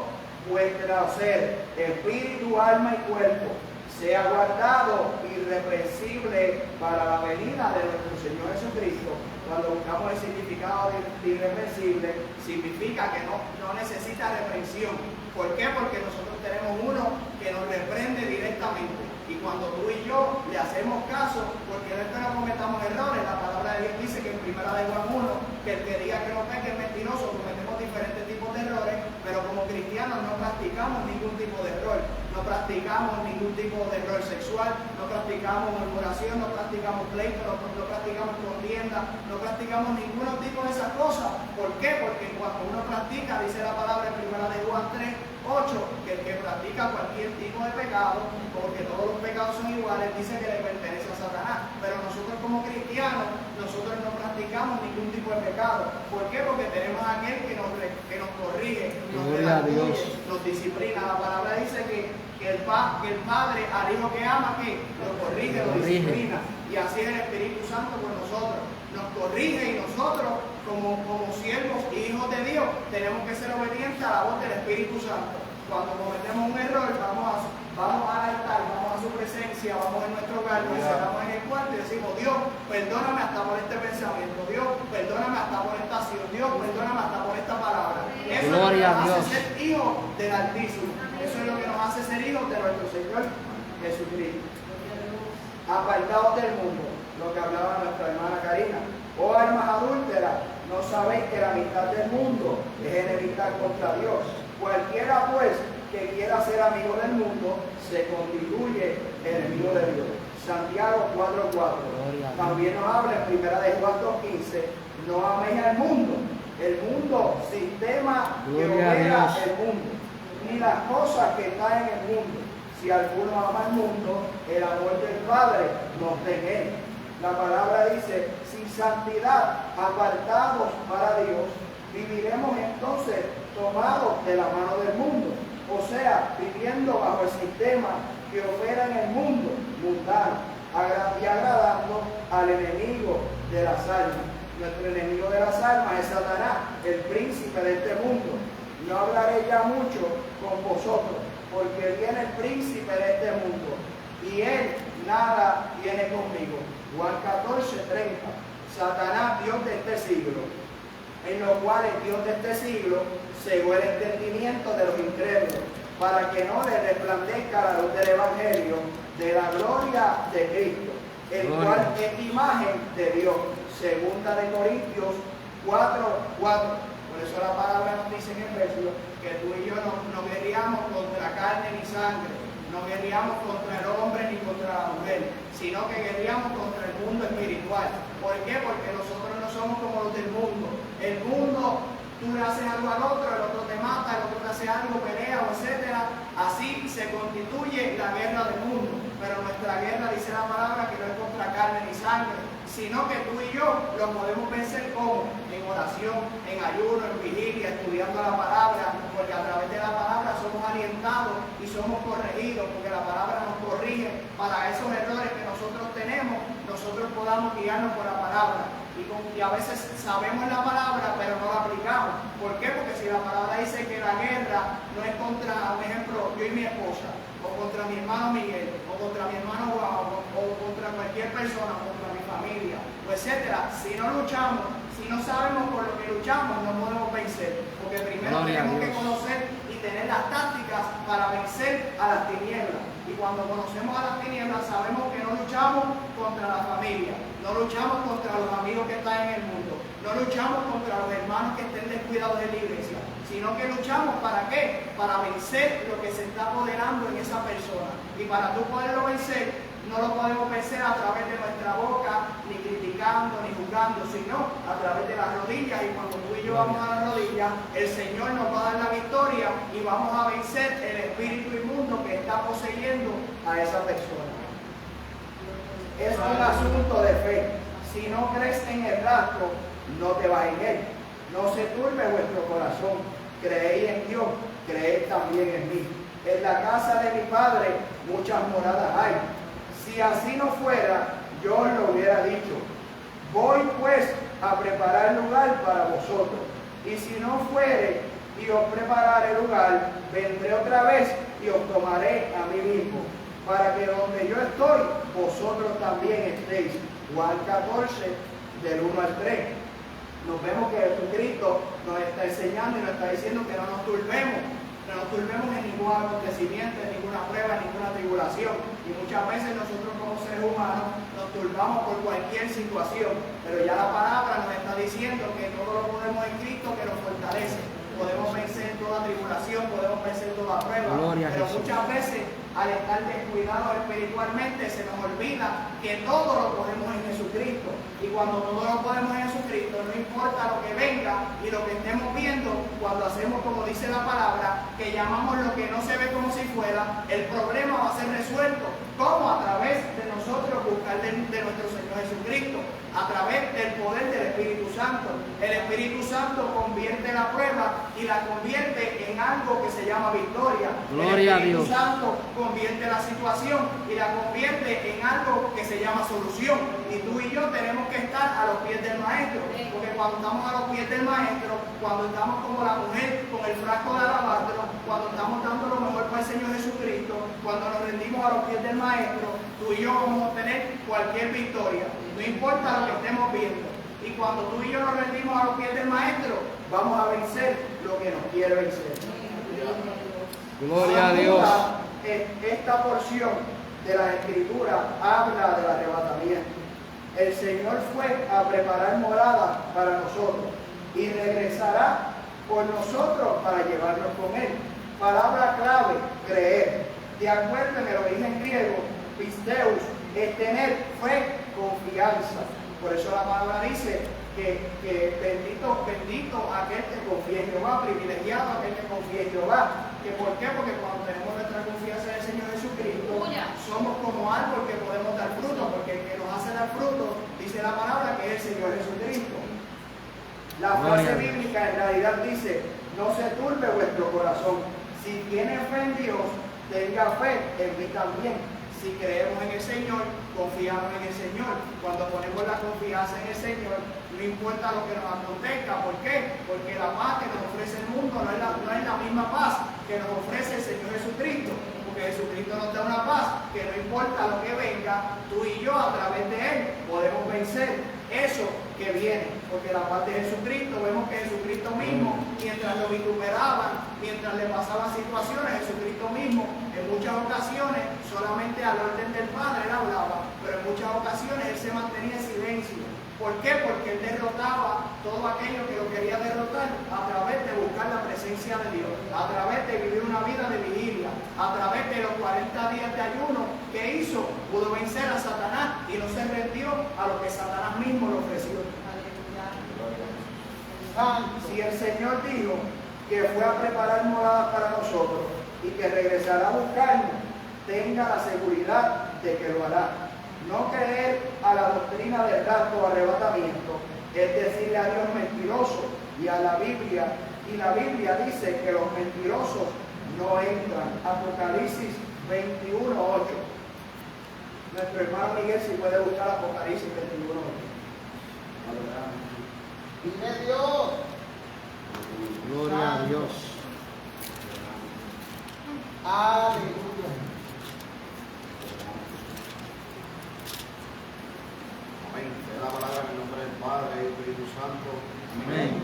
vuestro ser, espíritu, alma y cuerpo, sea guardado irreprensible para la venida de nuestro Señor Jesucristo. Cuando buscamos el significado de irreprensible, significa que no necesita reprensión. ¿Por qué? Porque nosotros tenemos uno que nos reprende directamente. Y cuando tú y yo le hacemos caso, porque no es que no cometamos errores, la palabra de Dios dice que en 1 Juan 1, que el que diga que no peque es mentiroso, cometemos diferentes tipos de errores, pero como cristianos no practicamos ningún tipo de error. No practicamos ningún tipo de error sexual, no practicamos murmuración, no practicamos pleito, no practicamos contienda, no practicamos ningún tipo de esas cosas. ¿Por qué? Porque cuando uno practica, dice la palabra en 1 Juan 3:8, que el que practica cualquier tipo de pecado, porque todos los pecados son iguales, dice que le pertenece a Satanás. Pero nosotros como cristianos, nosotros no practicamos ningún tipo de pecado. ¿Por qué? Porque tenemos a aquel que nos corrige, nos redarguye, nos disciplina. La palabra dice que el Padre al Hijo que ama, que lo corrige, lo disciplina. Y así es el Espíritu Santo con nosotros. Nos corrige y nosotros, como siervos y hijos de Dios, tenemos que ser obedientes a la voz del Espíritu Santo. Cuando cometemos un error, vamos al altar, vamos a su presencia, vamos en nuestro hogar, nos encerramos en el cuarto y decimos: Dios, perdóname hasta por este pensamiento, Dios, perdóname hasta por esta acción, Dios, perdóname hasta por esta palabra. Eso es lo que nos hace ser hijos del Altísimo. Eso es lo que nos hace ser hijos de nuestro Señor Jesucristo. Apartados del mundo, lo que hablaba nuestra hermana Karina. Oh almas adúlteras, ¿no sabéis que la mitad del mundo es enemistad contra Dios? Cualquiera pues que quiera ser amigo del mundo se constituye enemigo de Dios. Santiago 4:4. Gloria a Dios. También nos habla en 1 de Juan 2:15, no améis al mundo. El mundo, sistema que Gloria a opera Dios. el mundo, ni las cosas que están en el mundo. Si alguno ama al mundo, el amor del Padre no está en él. La palabra dice, sin santidad, apartados para Dios, viviremos entonces tomados de la mano del mundo. O sea, viviendo bajo el sistema que opera en el mundo mundano y agradando al enemigo de las almas. Nuestro enemigo de las almas es Satanás, el príncipe de este mundo. No hablaré ya mucho con vosotros, porque viene el príncipe de este mundo, y él nada tiene conmigo. Juan 14:30. Satanás, Dios de este siglo, en lo cual el Dios de este siglo cegó el entendimiento de los incrédulos, para que no les resplandezca la luz del Evangelio de la gloria de Cristo, el cual es imagen de Dios. Segunda de Corintios 4:4. Por eso la palabra nos dice en Efesios que tú y yo no guerreamos contra carne ni sangre, no guerreamos contra el hombre ni contra la mujer, sino que guerreamos contra el mundo espiritual. ¿Por qué? Porque nosotros no somos como los del mundo. El mundo, tú le haces algo al otro, el otro te mata, el otro te hace algo, pelea, etcétera. Así se constituye la guerra del mundo. Pero nuestra guerra, dice la palabra, que no es contra carne ni sangre, sino que tú y yo lo podemos vencer como en oración, en ayuno, en vigilia, estudiando la palabra, porque a través de la palabra somos alientados y somos corregidos, porque la palabra nos corrige para esos errores que nosotros tenemos, nosotros podamos guiarnos por la palabra. Y a veces sabemos la palabra, pero no la aplicamos. ¿Por qué? Porque si la palabra dice que la guerra no es contra, por ejemplo, yo y mi esposa, o contra mi hermano Miguel, o contra mi hermano Juan, o contra cualquier persona, contra mi familia, o etcétera. Si no luchamos, si no sabemos por lo que luchamos, no podemos vencer. Porque primero tenemos que conocer y tener las tácticas para vencer a las tinieblas. Y cuando conocemos a las tinieblas, sabemos que no luchamos contra la familia, no luchamos contra los amigos que están en el mundo, no luchamos contra los hermanos que estén descuidados de la iglesia, sino que luchamos ¿para qué? Para vencer lo que se está apoderando en esa persona. Y para tú poderlo vencer, no lo podemos vencer a través de nuestra boca, ni criticando, ni juzgando, sino a través de las rodillas. Y cuando tú y yo vamos a las rodillas, el Señor nos va a dar la victoria y vamos a vencer el espíritu inmundo que está poseyendo a esa persona. Es un asunto de fe. Si no crees en el rastro, no te vas en él. No se turbe vuestro corazón. Creéis en Dios, creed también en mí. En la casa de mi Padre muchas moradas hay. Si así no fuera, yo os lo hubiera dicho. Voy pues a preparar lugar para vosotros. Y si no fuere y os prepararé lugar, vendré otra vez y os tomaré a mí mismo, para que donde yo estoy, vosotros también estéis. Juan 14, del 1 al 3. Nos vemos que Jesucristo nos está enseñando y nos está diciendo que no nos turbemos en ningún acontecimiento, en ninguna prueba, en ninguna tribulación. Y muchas veces nosotros como seres humanos nos turbamos por cualquier situación, pero ya la palabra nos está diciendo que todo lo podemos en Cristo que nos fortalece. Podemos vencer toda tribulación, podemos vencer toda prueba. Pero muchas veces, al estar descuidados espiritualmente, se nos olvida que todo lo podemos en Jesucristo. Y cuando todo lo podemos en Jesucristo, no importa lo que venga y lo que estemos viendo, cuando hacemos como dice la palabra, que llamamos lo que no se ve como si fuera, el problema va a ser resuelto. ¿Cómo? A través de nosotros buscar de nuestro Señor Jesucristo, a través del poder del Espíritu Santo. El Espíritu Santo convierte la prueba y la convierte en algo que se llama victoria. Gloria a Dios. El Espíritu Santo convierte la situación y la convierte en algo que se llama solución. Y tú y yo tenemos que estar a los pies del Maestro, porque cuando estamos a los pies del Maestro, cuando estamos como la mujer con el frasco de alabastro, cuando estamos dando lo mejor para el Señor Jesucristo, cuando nos rendimos a los pies del Maestro, tú y yo vamos a obtener cualquier victoria, no importa lo que estemos viendo. Y cuando tú y yo nos rendimos a los pies del Maestro, vamos a vencer lo que nos quiere vencer. Gloria a Dios. Esta porción de la Escritura habla del arrebatamiento. El Señor fue a preparar morada para nosotros y regresará por nosotros para llevarnos con Él. Palabra clave, creer. De acuerdo en el origen griego, pisteus es tener fe, confianza. Por eso la palabra dice que bendito aquel que confía en Jehová, privilegiado aquel que confía en Jehová. ¿Que por qué? Porque cuando tenemos nuestra confianza en el Señor Jesucristo, somos como árbol que podemos dar fruto, porque el que nos hace dar fruto, dice la palabra, que es el Señor Jesucristo. La frase bíblica en realidad dice: no se turbe vuestro corazón. Si tiene fe en Dios, tenga fe en mí también. Si creemos en el Señor, confiamos en el Señor. Cuando ponemos la confianza en el Señor, no importa lo que nos acontezca. ¿Por qué? Porque la paz que nos ofrece el mundo no es la misma paz que nos ofrece el Señor Jesucristo. Porque Jesucristo nos da una paz que no importa lo que venga, tú y yo a través de Él podemos vencer eso que viene. Porque la paz de Jesucristo, vemos que Jesucristo mismo, mientras lo vituperaban, mientras le pasaban situaciones, Jesucristo mismo en muchas ocasiones solamente al orden del Padre él hablaba, pero en muchas ocasiones él se mantenía en silencio. ¿Por qué? Porque él derrotaba todo aquello que lo quería derrotar a través de buscar la presencia de Dios, a través de vivir una vida de vigilia, a través de los 40 días de ayuno que hizo, pudo vencer a Satanás y no se rendió a lo que Satanás mismo le ofreció. Si el Señor dijo que fue a preparar moradas para nosotros y que regresará a buscarnos, tenga la seguridad de que lo hará. No creer a la doctrina del rapto o arrebatamiento es decirle a Dios mentiroso y a la Biblia. Y la Biblia dice que los mentirosos no entran. Apocalipsis 21:8. Nuestro hermano Miguel, si puede buscar Apocalipsis 21:8. Dime Dios. Gloria a Dios. Aleluya. Amén. Es la palabra en el nombre del Padre y del Espíritu Santo. Amén.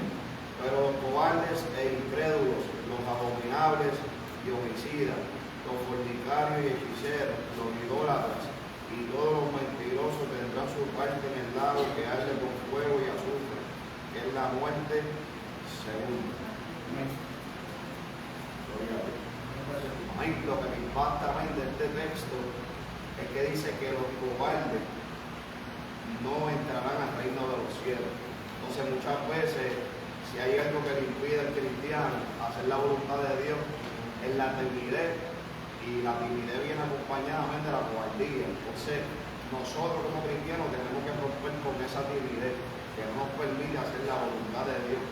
Pero los cobardes e incrédulos, los abominables y homicidas, los fornicarios y hechiceros, los idólatras y todos los mentirosos tendrán su parte en el lago que arde con fuego y azufre, que es la muerte segunda. Amén. Lo que me impacta de este texto es que dice que los cobardes no entrarán al reino de los cielos. Entonces muchas veces, si hay algo que le impide al cristiano hacer la voluntad de Dios, es la timidez, y la timidez viene acompañada de la cobardía. Entonces nosotros como cristianos tenemos que romper con esa timidez que no nos permite hacer la voluntad de Dios.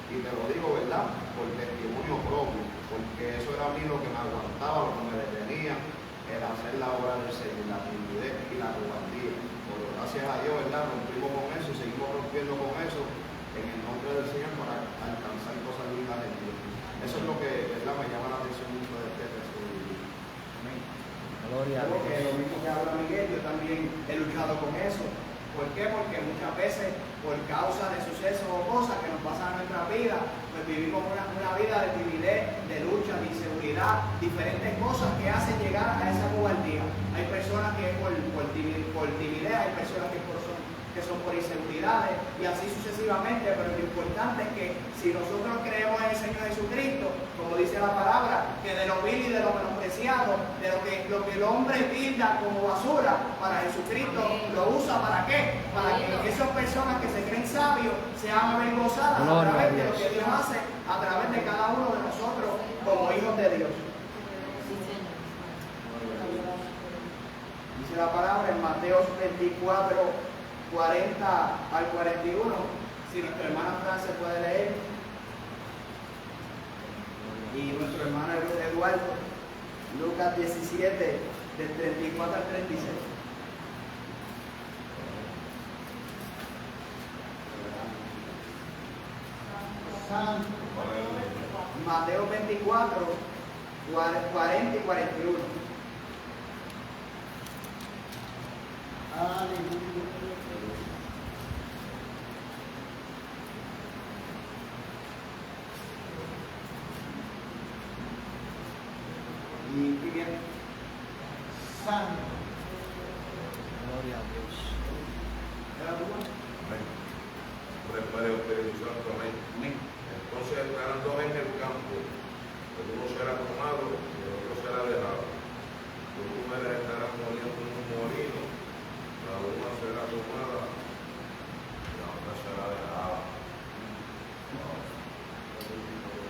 Y te lo digo, ¿verdad?, por testimonio propio, porque eso era a mí lo que me aguantaba, lo que me detenía, era hacer la obra del Señor, la timidez y la cobardía. Pero gracias a Dios, ¿verdad?, rompimos con eso y seguimos rompiendo con eso en el nombre del Señor para alcanzar cosas lindas en Dios. Eso es lo que, ¿verdad?, me llama la atención mucho de este texto. Amén. Gloria a Creo que lo Dios. mismo que habla Miguel, yo también he luchado con eso. ¿Por qué? Porque muchas veces, por causa de sucesos o cosas que nos pasan en nuestra vida, pues vivimos una vida de timidez, de lucha, de inseguridad, diferentes cosas que hacen llegar a esa cobardía. Hay personas que es por timidez, hay personas que son por inseguridades y así sucesivamente, pero lo importante es que si nosotros creemos en el Señor Jesucristo, como dice la palabra, que de lo vil y de lo menospreciado, de lo que el hombre tilda como basura, para Jesucristo lo usa. ¿Para qué? Para que esas personas que se creen sabios sean avergonzadas a través de lo que Dios hace, a través de cada uno de nosotros como hijos de Dios. Dice la palabra en Mateo 24, 40 al 41, si nuestra hermana Fran se puede leer, y nuestro hermano Eduardo, Lucas 17, del 34 al 36. Santo. Mateo 24, 40 y 41. Aleluya. Y bien, Santo. Gloria a Dios. ¿era tú? Amén. Por el Padre y el Espíritu Santo, amén. Amén. Entonces estarán dos en el campo, el uno será tomado y el otro será dejado. Los números estarán moliendo en un molino y la una será tomada y la otra será dejada.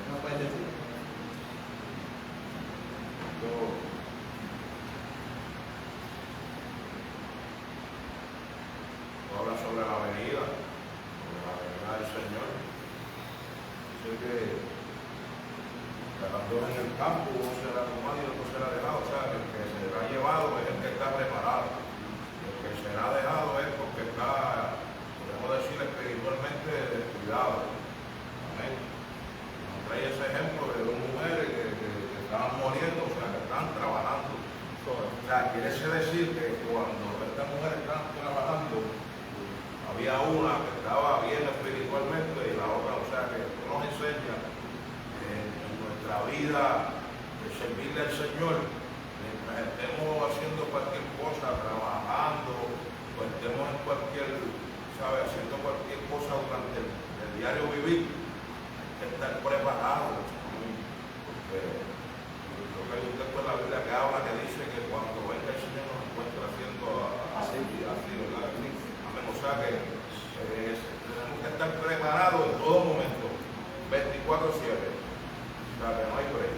No puedes decir. Habla sobre la venida del Señor. Dice que las dos en el campo, uno será tomado y otro será dejado. O sea, el que será llevado es el que está preparado. El que será dejado es porque está, podemos decir, espiritualmente descuidado. Amén. Nos trae ese ejemplo de dos mujeres que estaban muriendo, o sea, que estaban trabajando. O sea, quiere decir que cuando estas mujeres estaban trabajando, había una que estaba bien espiritualmente y la otra, o sea, que nos enseña en nuestra vida de servirle al Señor, mientras estemos haciendo cualquier cosa, trabajando, o estemos en cualquier, ¿sabe?, haciendo cualquier cosa durante el diario vivir, hay que estar preparado. Porque lo que hay un texto en la Biblia que habla, que dice que cuando venga el Señor nos encuentra haciendo así, ¿verdad? Amén. O sea que tenemos que estar preparados en todo momento, 24/7. O sea que no hay break.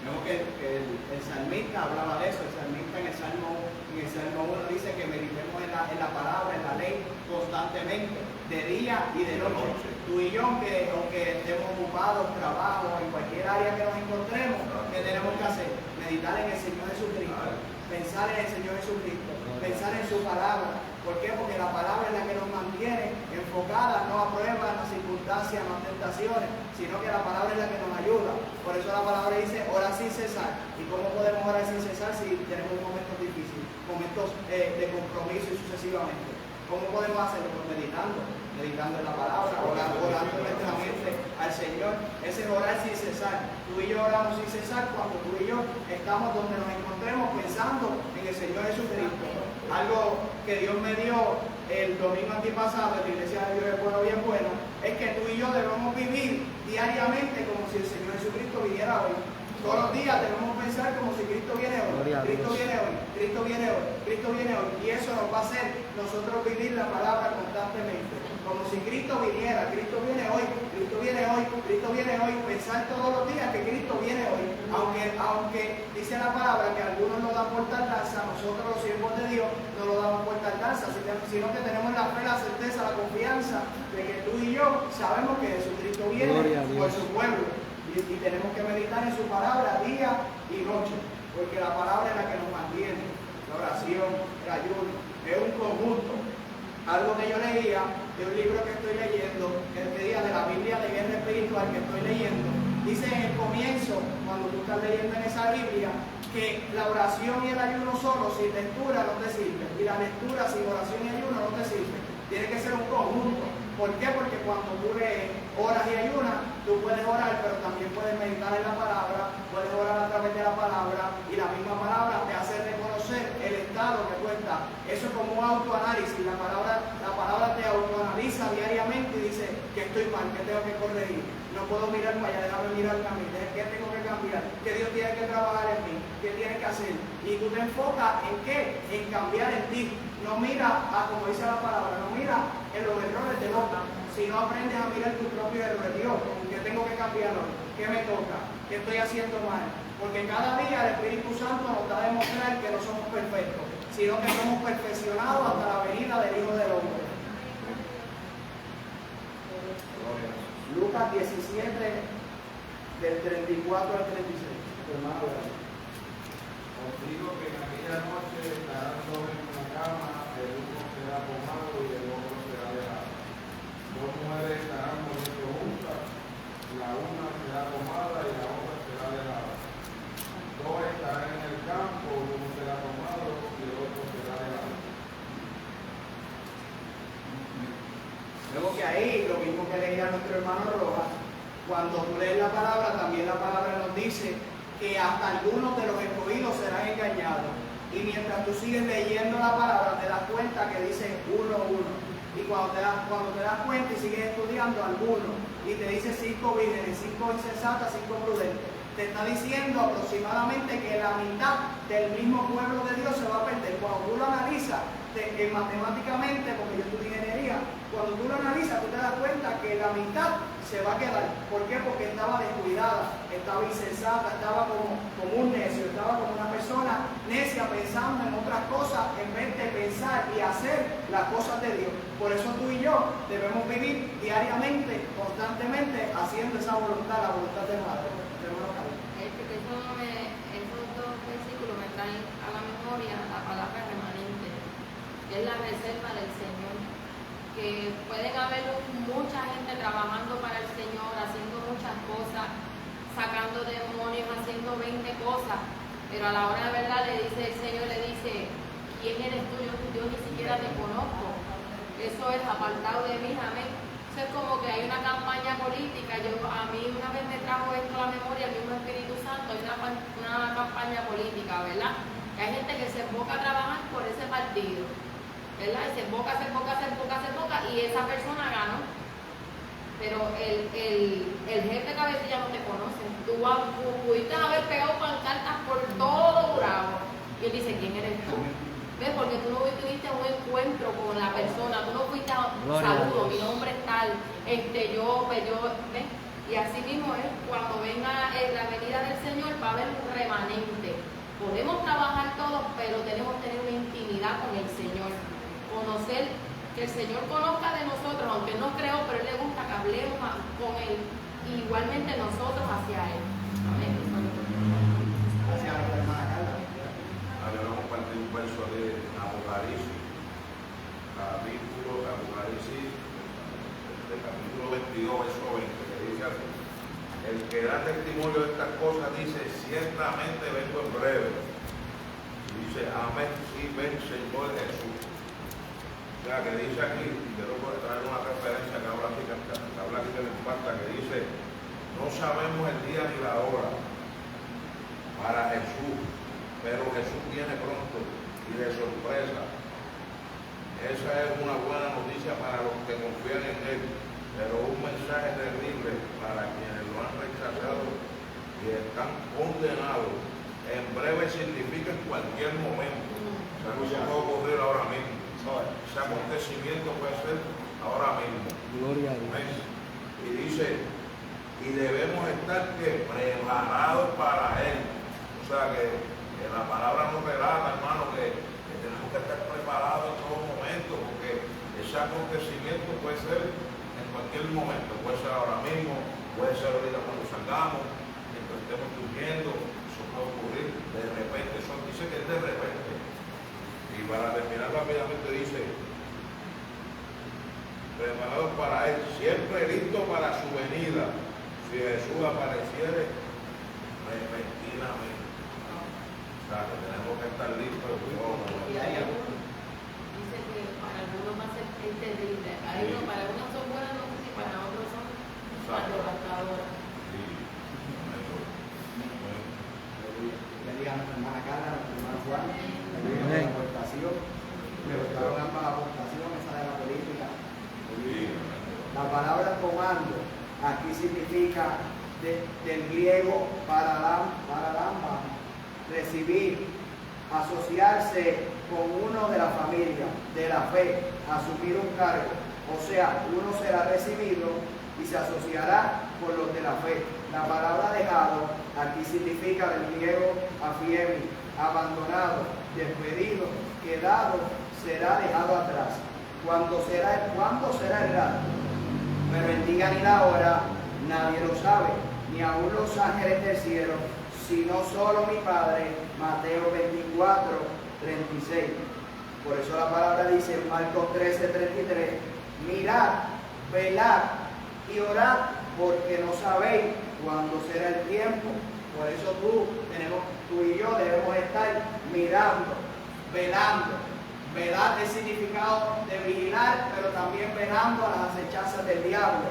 Vemos que el salmista hablaba de eso. El salmista en el Salmo 1 dice que meditemos en la palabra, en la ley, constantemente, de día y de noche. Tú y yo, aunque estemos ocupados, trabajo, en cualquier área que nos encontremos, ¿qué tenemos que hacer? Meditar en el Señor Jesucristo, pensar en el Señor Jesucristo, pensar en su palabra. ¿Por qué? Porque la palabra es la que nos mantiene enfocadas, no a pruebas, no a circunstancias, no a tentaciones, sino que la palabra es la que nos ayuda. Por eso la palabra dice, ora sin cesar. ¿Y cómo podemos orar sin cesar si tenemos momentos difíciles, momentos de compromiso y sucesivamente? ¿Cómo podemos hacerlo? Pues meditando en la palabra, orando nuestra mente al Señor. Ese es orar sin cesar. Tú y yo oramos sin cesar cuando tú y yo estamos donde nos encontremos pensando en el Señor Jesucristo. Algo que Dios me dio el domingo antipasado en la iglesia de Dios es bueno, bien bueno, es que tú y yo debemos vivir diariamente como si el Señor Jesucristo viniera hoy. Todos los días debemos pensar como si Cristo viene hoy. Cristo viene hoy, Cristo viene hoy, Cristo viene hoy. Y eso nos va a hacer nosotros vivir la palabra constantemente. Como si Cristo viniera, Cristo viene hoy, Cristo viene hoy, Cristo viene hoy. Pensar todos los días que Cristo viene hoy. Aunque dice la palabra que algunos no dan por tardanza, nosotros los siervos de Dios no lo damos por tardanza, sino que tenemos la fe, la certeza, la confianza de que tú y yo sabemos que Jesucristo viene por su pueblo. Y tenemos que meditar en su palabra día y noche, porque la palabra es la que nos mantiene. La oración, el ayuno, es un conjunto. Algo que yo leía de un libro que estoy leyendo, que día de la Biblia de Guerra Espiritual que estoy leyendo, dice en el comienzo, cuando tú estás leyendo en esa Biblia, que la oración y el ayuno solo sin lectura no te sirven, y la lectura sin oración y ayuno no te sirve. Tiene que ser un conjunto. ¿Por qué? Porque cuando tú lees, oras y ayunas, tú puedes orar, pero también puedes meditar en la palabra, puedes orar a través de la palabra, y la misma palabra te hace reconocer el estado que tú estás. Eso es como un autoanálisis. La palabra te autoanaliza diariamente y dice que estoy mal, que tengo que corregir. No puedo mirar para allá, déjame mirar a mí, ¿qué tengo que cambiar? ¿Qué Dios tiene que trabajar en mí? ¿Qué tiene que hacer? Y tú te enfocas en qué? En cambiar en ti. No mira, como dice la palabra, no mira en los errores de otros, sino aprendes a mirar tus propios errores. Dios, ¿qué tengo que cambiar hoy? ¿Qué me toca? ¿Qué estoy haciendo mal? Porque cada día el Espíritu Santo nos da a demostrar que no somos perfectos, sino que somos perfeccionados hasta la venida del Hijo del Hombre. Lucas 17, del 34 al 36. Hermano, os digo que en aquella noche estarán dos en una cama, el uno será tomado y el otro será dejado. Dos mujeres estarán muriendo juntas, la una será tomada y la otra será dejada. Dos estarán en el campo, uno será tomado y el otro será dejado. Vemos que ahí, lo mismo que leía nuestro hermano Rojas, cuando tú lees la palabra, también la palabra nos dice que hasta algunos de los escogidos serán engañados. Y mientras tú sigues leyendo la palabra, te das cuenta que dice uno. Y cuando te das cuenta y sigues estudiando, algunos, y te dice 5 vírgenes, 5 insensatas, 5 prudentes, te está diciendo aproximadamente que la mitad del mismo pueblo de Dios se va a perder. Cuando tú lo analizas, matemáticamente, porque yo estudié ingeniería, cuando tú lo analizas, tú te das cuenta que la mitad se va a quedar. ¿Por qué? Porque estaba descuidada, estaba insensata, estaba como un necio, estaba como una persona necia pensando en otras cosas en vez de pensar y hacer las cosas de Dios. Por eso tú y yo debemos vivir diariamente, constantemente, haciendo esa voluntad, la voluntad del Padre. Esos dos versículos me traen a la memoria la palabra remanente, que es la reserva del Señor. Que pueden haber mucha gente trabajando para el Señor, haciendo muchas cosas, sacando demonios, haciendo 20 cosas, pero a la hora de verdad le dice el Señor, le dice, ¿quién eres tú? Yo ni siquiera te conozco. Eso es apartado de mí, amén. Eso es como que hay una campaña política. A mí una vez me trajo esto a la memoria, el mismo Espíritu Santo, hay una campaña política, ¿verdad? Que hay gente que se enfoca a trabajar por ese partido, ¿verdad? Y se enfoca, y esa persona ganó. Pero el jefe cabecilla no te conoce. Tú pudiste haber pegado pancartas por todo Bravo. Y él dice, ¿quién eres tú? ¿Ves? Porque tú no tuviste un encuentro con la persona, tú no fuiste a saludo, mi nombre es tal, ¿ves? Y así mismo es, cuando venga la venida del Señor va a haber un remanente. Podemos trabajar todos, pero tenemos que tener una intimidad con el Señor. Conocer, que el Señor conozca de nosotros, aunque no creo, pero Él le gusta que hablemos con Él, y igualmente nosotros hacia Él. Amén. Gracias a la hermana Carla. Ahora vamos a compartir un verso de Apocalipsis, capítulo 22, verso 20, que dice así: el que da testimonio de estas cosas dice, ciertamente vengo en breve. Y dice, amén, sí, ven, Señor Jesús. O sea, que dice aquí, quiero traer una referencia que habla aquí que le impacta, que dice, no sabemos el día ni la hora para Jesús, pero Jesús viene pronto y de sorpresa. Esa es una buena noticia para los que confían en Él, pero un mensaje terrible para quienes lo han rechazado y están condenados. En breve significa en cualquier momento. O sea, no se puede ocurrir ahora mismo. Ese acontecimiento puede ser ahora mismo. Gloria a Dios. Y dice, y debemos estar preparados para Él. O sea que la palabra nos relata, hermano, que tenemos que estar preparados en todo momento, porque ese acontecimiento puede ser en cualquier momento, puede ser ahora mismo, puede ser ahorita cuando salgamos, mientras estemos durmiendo, eso puede ocurrir de repente, eso dice que es de repente. Y para terminar rápidamente dice, preparados para Él, siempre listo para su venida, si Jesús apareciere repentinamente. O sea, que tenemos que estar listos. Dice que para algunos va a ser terrible. Para algunos son buenas noticias y para otros son devastadoras. Bendiga a nuestra hermana Carla, a nuestro hermano Juan, la aportación. Me gustaron ambas aportaciones, esa de la política. La palabra comando aquí significa del griego paralamba, recibir, asociarse con uno de la familia, de la fe, asumir un cargo. O sea, uno será recibido y se asociará con los de la fe. La palabra dejado aquí significa del griego afiemi, abandonado, despedido, quedado, será dejado atrás. ¿Cuándo será el rapto? Pero el día ni la hora nadie lo sabe, ni aun los ángeles del cielo, sino solo mi Padre. Mateo 24, 36. Por eso la palabra dice en Marcos 13, 33, mirad, velad y orad, porque no sabéis cuándo será el tiempo. Por eso tú y yo debemos estar mirando, velando. Velar es el significado de vigilar, pero también velando a las acechanzas del diablo.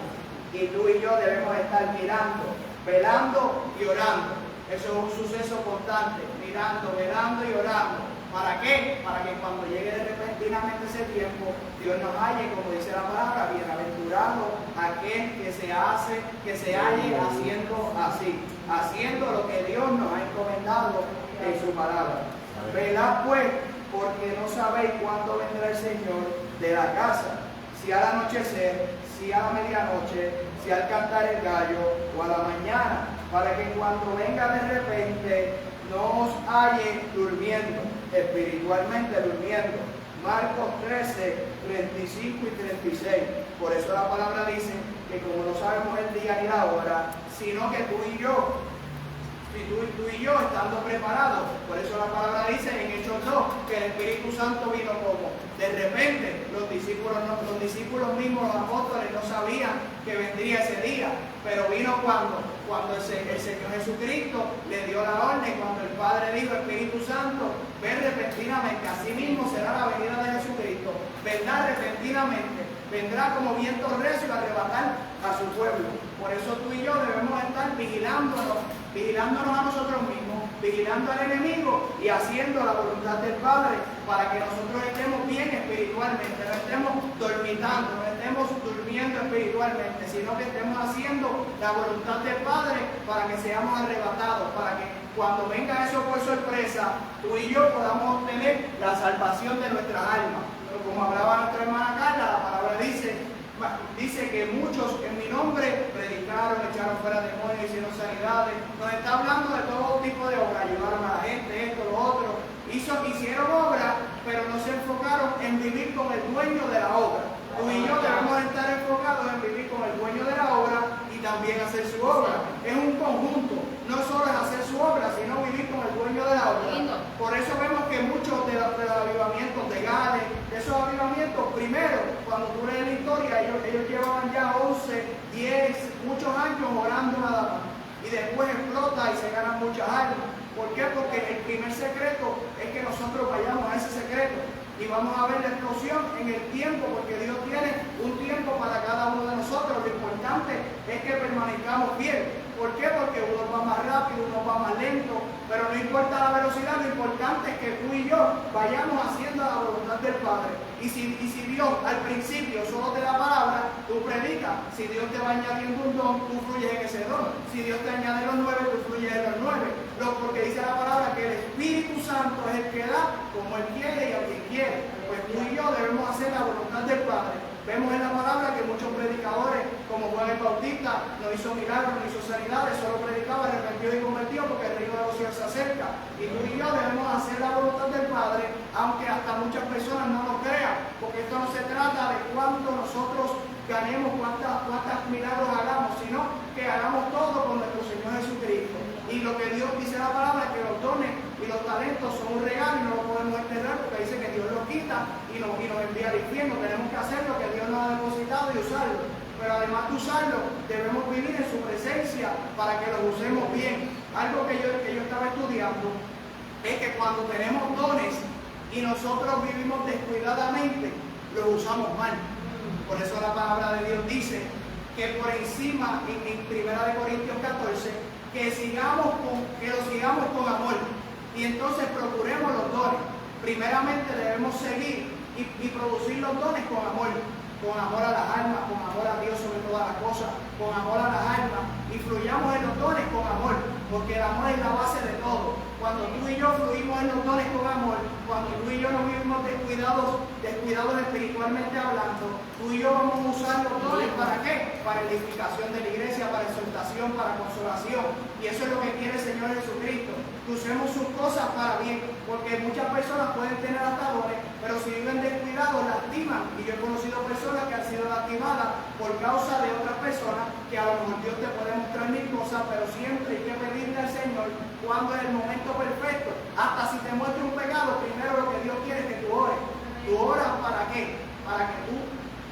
Y tú y yo debemos estar mirando, velando y orando. Eso es un suceso constante, mirando, velando y orando. ¿Para qué? Para que cuando llegue repentinamente ese tiempo, Dios nos halle, como dice la palabra, bienaventurado aquel que se halle haciendo así, haciendo lo que Dios nos ha encomendado en su palabra. Velad pues, porque no sabéis cuándo vendrá el Señor de la casa, si al anochecer, si a la medianoche, si al cantar el gallo o a la mañana, para que cuando venga de repente no os halle durmiendo, espiritualmente durmiendo. Marcos 13, 35 y 36. Por eso la palabra dice que como no sabemos el día ni la hora, sino que tú y yo, estando preparados, por eso la palabra dice en Hechos 2 que el Espíritu Santo vino como de repente. Los discípulos mismos, los apóstoles, no sabían que vendría ese día, pero vino cuando el Señor Jesucristo le dio la orden, cuando el Padre dijo: Espíritu Santo, ven repentinamente. Así mismo será la venida de Jesucristo, vendrá repentinamente, vendrá como viento recio a arrebatar a su pueblo. Por eso tú y yo debemos estar vigilándonos a nosotros mismos, vigilando al enemigo y haciendo la voluntad del Padre, para que nosotros estemos bien espiritualmente, no estemos dormitando, no estemos durmiendo espiritualmente, sino que estemos haciendo la voluntad del Padre, para que seamos arrebatados, para que cuando venga eso por sorpresa, tú y yo podamos obtener la salvación de nuestras almas. Pero como hablaba nuestra hermana Carla, la palabra dice que muchos en mi nombre predicaron, echaron fuera demonios, hicieron sanidades. Nos está hablando de todo tipo de obras, ayudaron a la gente, esto, lo otro. Hicieron obras, pero no se enfocaron en vivir con el dueño de la obra. Tú y yo debemos estar enfocados en vivir con el dueño de la obra y también hacer su obra. Es un conjunto, no solo es hacer su obra, sino vivir con el dueño de la obra. Por eso vemos que muchos de los avivamientos de Gales, de esos avivamientos, primero, cuando tú lees la historia, ellos llevaban ya 11, 10, muchos años orando nada más. Y después explota y se ganan muchas almas. ¿Por qué? Porque el primer secreto es que nosotros vayamos a ese secreto y vamos a ver la explosión en el tiempo, porque Dios tiene un tiempo para cada uno de nosotros. Lo importante es que permanezcamos bien. ¿Por qué? Porque uno va más rápido, uno va más lento, pero no importa la velocidad, lo importante es que tú y yo vayamos haciendo la voluntad del Padre. Y si Dios al principio solo te da palabra, tú predicas. Si Dios te va añadiendo un don, tú fluyes en ese don. Si Dios te añade los 9, tú fluyes en los 9. Porque dice la palabra que el Espíritu Santo es el que da como Él quiere y a quien quiere. Pues tú y yo debemos hacer la voluntad del Padre. Vemos en la palabra que muchos predicadores, como Juan el Bautista, no hizo milagros, no hizo sanidades, solo predicaba, arrepentido y convertido, porque el reino de los cielos se acerca. Y tú y yo debemos hacer la voluntad del Padre, aunque hasta muchas personas no lo crean, porque esto no se trata de cuánto nosotros ganemos, cuántos milagros hagamos, sino que hagamos todo con nuestro Señor Jesucristo. Y lo que Dios dice en la palabra es que los dones y los talentos son un regalo y no lo podemos enterrar, porque dice que Dios los quita y nos envía al infierno. Tenemos que hacer lo que Dios nos ha depositado y usarlo. Pero además de usarlo, debemos vivir en su presencia para que los usemos bien. Algo que yo estaba estudiando es que cuando tenemos dones y nosotros vivimos descuidadamente, los usamos mal. Por eso la palabra de Dios dice que por encima, en 1 Corintios 14, que lo sigamos con amor. Y entonces procuremos los dones. Primeramente debemos seguir y producir los dones con amor a las almas, con amor a Dios sobre todas las cosas, con amor a las almas, y fluyamos en los dones con amor, porque el amor es la base de todo. Cuando tú y yo fluimos en los dones con amor, cuando tú y yo nos vivimos descuidados espiritualmente hablando, tú y yo vamos a usar los dones ¿para qué? Para edificación de la iglesia, para exhortación, para consolación. Y eso es lo que quiere el Señor Jesucristo, que usemos sus cosas para bien, porque muchas personas pueden tener hasta dones, pero si viven descuidados lastiman. Y yo he conocido personas que han sido lastimadas por causa de otras personas, que a lo mejor Dios te puede mostrar mil cosas, pero siempre hay que pedirle al Señor cuando es el momento perfecto. Hasta si te muestra un pecado, primero lo que Dios quiere es que tú ores. ¿Tú oras para qué? Para que tú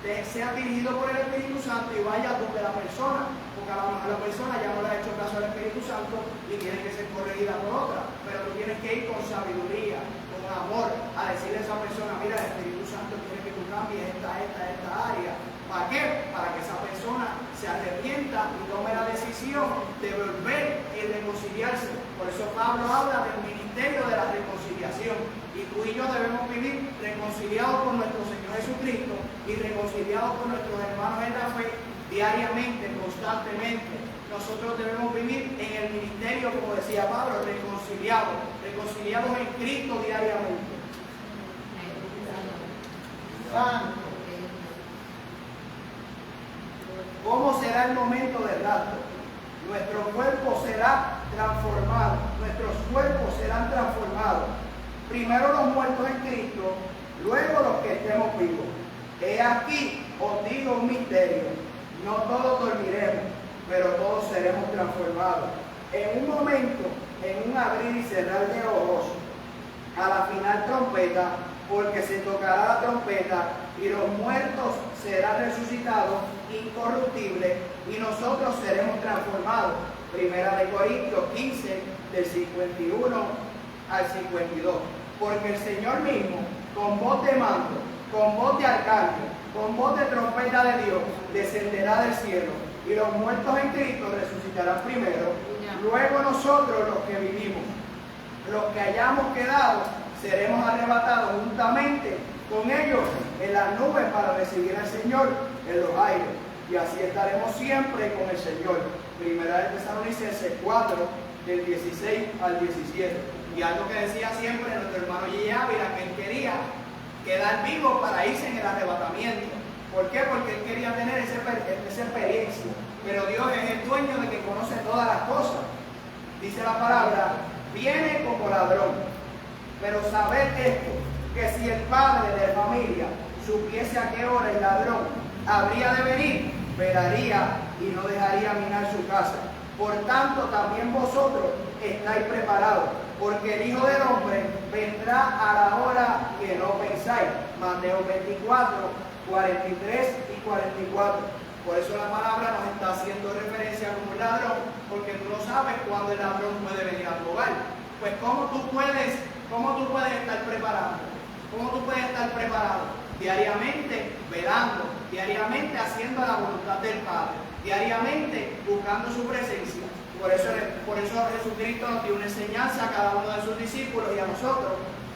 seas dirigido por el Espíritu Santo y vayas donde la persona, porque a lo mejor la persona ya no le ha hecho caso al Espíritu Santo y tiene que ser corregida por otra, pero tú tienes que ir con sabiduría, con amor, a decirle a esa persona: mira, el Espíritu Santo quiere que tú cambies esta área. ¿Para qué? Para que esa persona se arrepienta y tome la decisión de volver y reconciliarse. Por eso Pablo habla del ministerio de la reconciliación. Y tú y yo debemos vivir reconciliados con nuestro Señor Jesucristo y reconciliados con nuestros hermanos en la fe diariamente, constantemente. Nosotros debemos vivir en el ministerio, como decía Pablo, reconciliados en Cristo diariamente. Santo. ¿Cómo será el momento del rapto? Nuestro cuerpo será transformado, nuestros cuerpos serán transformados. Primero los muertos en Cristo, luego los que estemos vivos. He aquí, os digo un misterio, no todos dormiremos, pero todos seremos transformados. En un momento, en un abrir y cerrar de ojos, a la final trompeta, porque se tocará la trompeta y los muertos serán resucitados incorruptibles y nosotros seremos transformados. Primera de Corintios 15, del 51 al 52. Porque el Señor mismo, con voz de mando, con voz de arcángel, con voz de trompeta de Dios, descenderá del cielo y los muertos en Cristo resucitarán primero. Luego nosotros, los que vivimos, los que hayamos quedado, seremos arrebatados juntamente con ellos en las nubes para recibir al Señor en los aires. Y así estaremos siempre con el Señor. Primera de Tesalonicenses 4, del 16 al 17. Y algo que decía siempre nuestro hermano G. Ávila, que él quería quedar vivo para irse en el arrebatamiento. ¿Por qué? Porque él quería tener esa experiencia. Pero Dios es el dueño de que conoce todas las cosas. Dice la palabra, viene como ladrón. Pero sabed esto, que si el padre de la familia supiese a qué hora el ladrón habría de venir, velaría y no dejaría minar su casa. Por tanto, también vosotros estáis preparados, porque el Hijo del Hombre vendrá a la hora que no pensáis. Mateo 24, 43 y 44. Por eso la palabra nos está haciendo referencia como un ladrón, porque tú no sabes cuándo el ladrón puede venir a tu hogar. Pues ¿cómo tú puedes estar preparado? ¿Cómo tú puedes estar preparado? Diariamente velando, diariamente haciendo la voluntad del Padre, diariamente buscando su presencia. Por eso Jesucristo nos dio una enseñanza a cada uno de sus discípulos y a nosotros,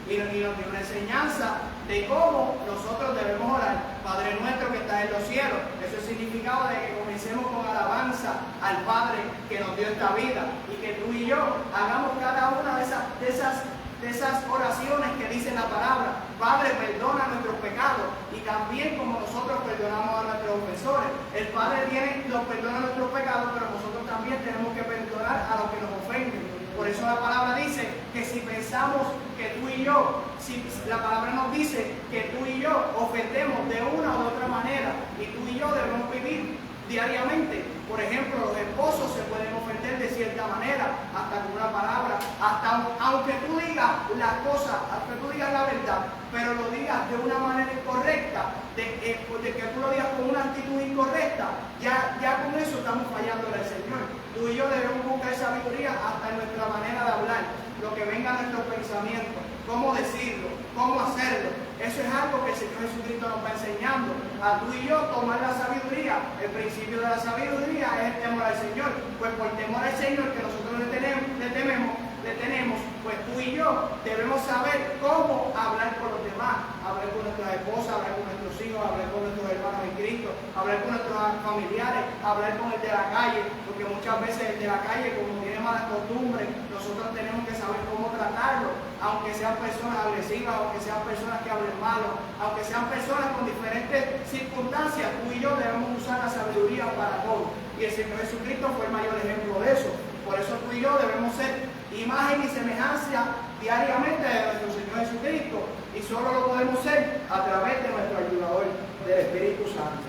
y nos dio una enseñanza de cómo nosotros debemos orar. Padre nuestro que estás en los cielos. Eso es significado de que comencemos con alabanza al Padre que nos dio esta vida, y que tú y yo hagamos cada una de esas oraciones que dice la palabra. Padre, perdona nuestros pecados, y también como nosotros perdonamos a nuestros ofensores. El Padre nos perdona nuestros pecados, pero nosotros también tenemos que perdonar a los que nos ofenden. Por eso la palabra dice que si pensamos que tú y yo, si la palabra nos dice que tú y yo ofendemos de una o de otra manera, y tú y yo debemos vivir diariamente. Por ejemplo, los esposos se pueden ofender de cierta manera, hasta con una palabra, aunque tú digas las cosas, aunque tú digas la verdad, pero lo digas de una manera incorrecta, de que tú lo digas con una actitud incorrecta, ya con eso estamos fallando al Señor. Tú y yo debemos buscar sabiduría hasta en nuestra manera de hablar, lo que venga a nuestros pensamientos, cómo decirlo, cómo hacerlo. Eso es algo que el Señor Jesucristo nos va enseñando. A tú y yo tomar la sabiduría. El principio de la sabiduría es el temor al Señor. Pues por temor al Señor que nosotros le tenemos, pues tú y yo debemos saber cómo hablar con los demás. Hablar con nuestras esposas, hablar con nuestros hijos, hablar con nuestros hermanos en Cristo, hablar con nuestros familiares, hablar con el de la calle. Porque muchas veces el de la calle, como tiene malas costumbres, nosotros tenemos que saber cómo tratarlo. Aunque sean personas agresivas, aunque sean personas que hablen malo, aunque sean personas con diferentes circunstancias, tú y yo debemos usar la sabiduría para todo. Y el Señor Jesucristo fue el mayor ejemplo de eso. Por eso tú y yo debemos ser imagen y semejanza diariamente de nuestro Señor Jesucristo. Y solo lo podemos ser a través de nuestro ayudador, del Espíritu Santo.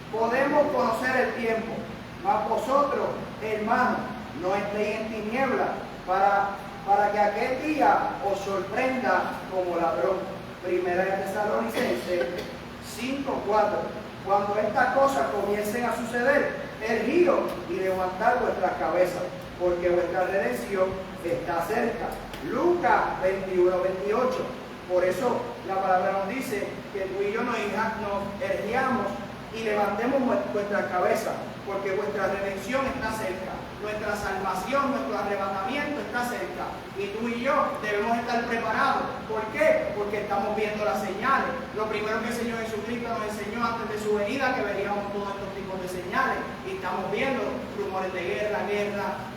Podemos conocer el tiempo, mas vosotros, hermanos, no estéis en tinieblas, para que aquel día os sorprenda como ladrón. Primera de Tesalonicenses 5:4. Cuando estas cosas comiencen a suceder, erguíos y levantad vuestras cabezas, porque vuestra redención está cerca. Lucas 21:28. Por eso la palabra nos dice que tú y yo nos erguamos y levantemos vuestras cabezas, porque vuestra redención está cerca. nuestra salvación, nuestro arrebatamiento está cerca. Y tú y yo debemos estar preparados. ¿Por qué? Porque estamos viendo las señales. Lo primero que el Señor Jesucristo nos enseñó antes de su venida, que veríamos todos estos tipos de señales. Y estamos viendo rumores de guerra,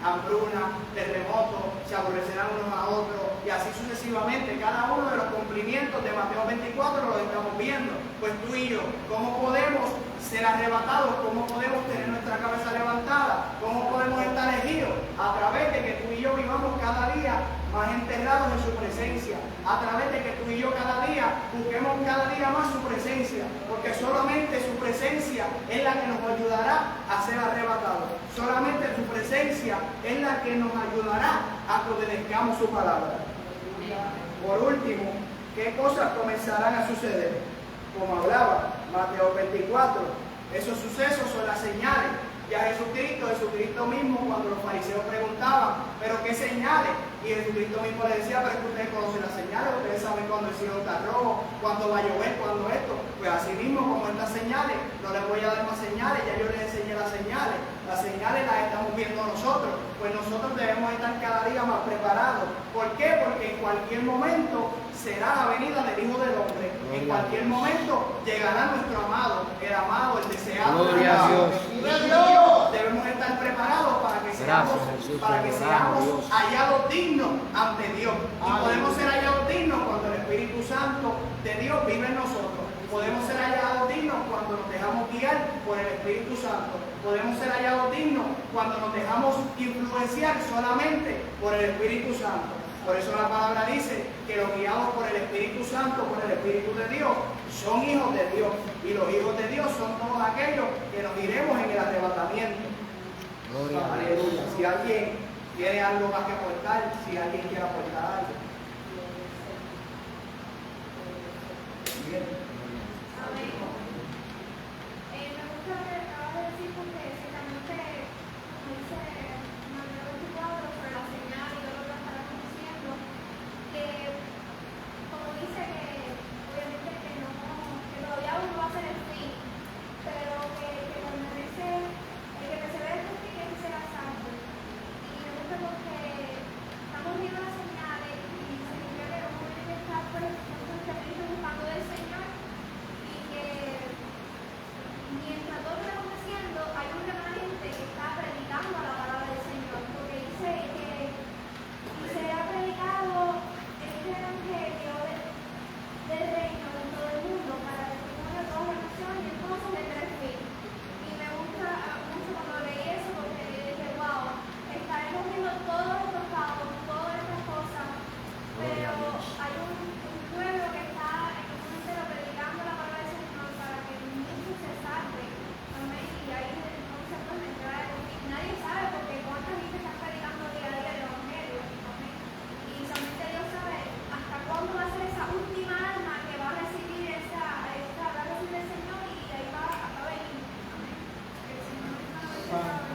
hambruna, terremotos, se aborrecerán unos a otros, y así sucesivamente. Cada uno de los cumplimientos de Mateo 24 los estamos viendo. Pues tú y yo, ¿cómo podemos ser arrebatados? ¿Cómo podemos tener nuestra cabeza levantada? ¿Cómo podemos estar elegidos? A través de que tú y yo vivamos cada día más enterrados en su presencia, a través de que tú y yo cada día busquemos cada día más su presencia, porque solamente su presencia es la que nos ayudará a ser arrebatados. Solamente su presencia es la que nos ayudará a que obedezcamos su palabra. Por último, ¿qué cosas comenzarán a suceder? Como hablaba Mateo 24, esos sucesos son las señales. Ya Jesucristo mismo, cuando los fariseos preguntaban, ¿pero qué señales? Y Jesucristo mismo le decía, pero es que ustedes conocen las señales, ustedes saben cuándo el cielo está rojo, cuándo va a llover, cuándo esto. Pues así mismo, como estas señales, no les voy a dar más señales, ya yo les enseñé las señales. Las señales las estamos viendo nosotros, pues nosotros debemos estar cada día más preparados. ¿Por qué? Porque en cualquier momento será la venida del Hijo del Hombre. En cualquier momento llegará nuestro amado, el deseado. Gloria a Dios. Debemos estar preparados para que seamos hallados dignos ante Dios. Y podemos ser hallados dignos cuando el Espíritu Santo de Dios vive en nosotros. Podemos ser hallados dignos cuando nos dejamos guiar por el Espíritu Santo. Podemos ser hallados dignos cuando nos dejamos influenciar solamente por el Espíritu Santo. Por eso la palabra dice que los guiados por el Espíritu Santo, por el Espíritu de Dios, son hijos de Dios. Y los hijos de Dios son todos aquellos que nos iremos en el arrebatamiento. Aleluya. Si alguien tiene algo más que aportar, si alguien quiere aportar algo. Bien. Amén. Me gusta lo que acabas de decir, porque ciertamente, como dice Mateo 24, sobre la señal y todo lo que estarás diciendo, que como dice que obviamente que todavía uno va a ser el fin, pero que cuando dice el que persevere en ti, que será santo. Y me gusta porque estamos viendo las señales y significa que vamos a tener que estar buscando del Señor, y que mientras todo está aconteciendo hay un remanente que está predicando la palabra del Señor, porque dice que y será predicado este evangelio del reino en todo el mundo para testimonio de todas las naciones, y entonces vendrá el fin. Y me gusta mucho cuando leí eso, porque dije, wow, estaremos viendo todos estos casos, todas estas cosas, pero hay un pueblo que está en el mundo entero predicando la palabra del Señor para que muchos se salven. Amén. Y ahí entonces pues vendrá el fin. Nadie sabe porque cuánta gente está predicando día a día el evangelio. Amén. Y solamente Dios sabe hasta cuándo va a ser esa última alma que va a recibir el Señor, y ahí va a venir. Amén. Que el Señor no sabe.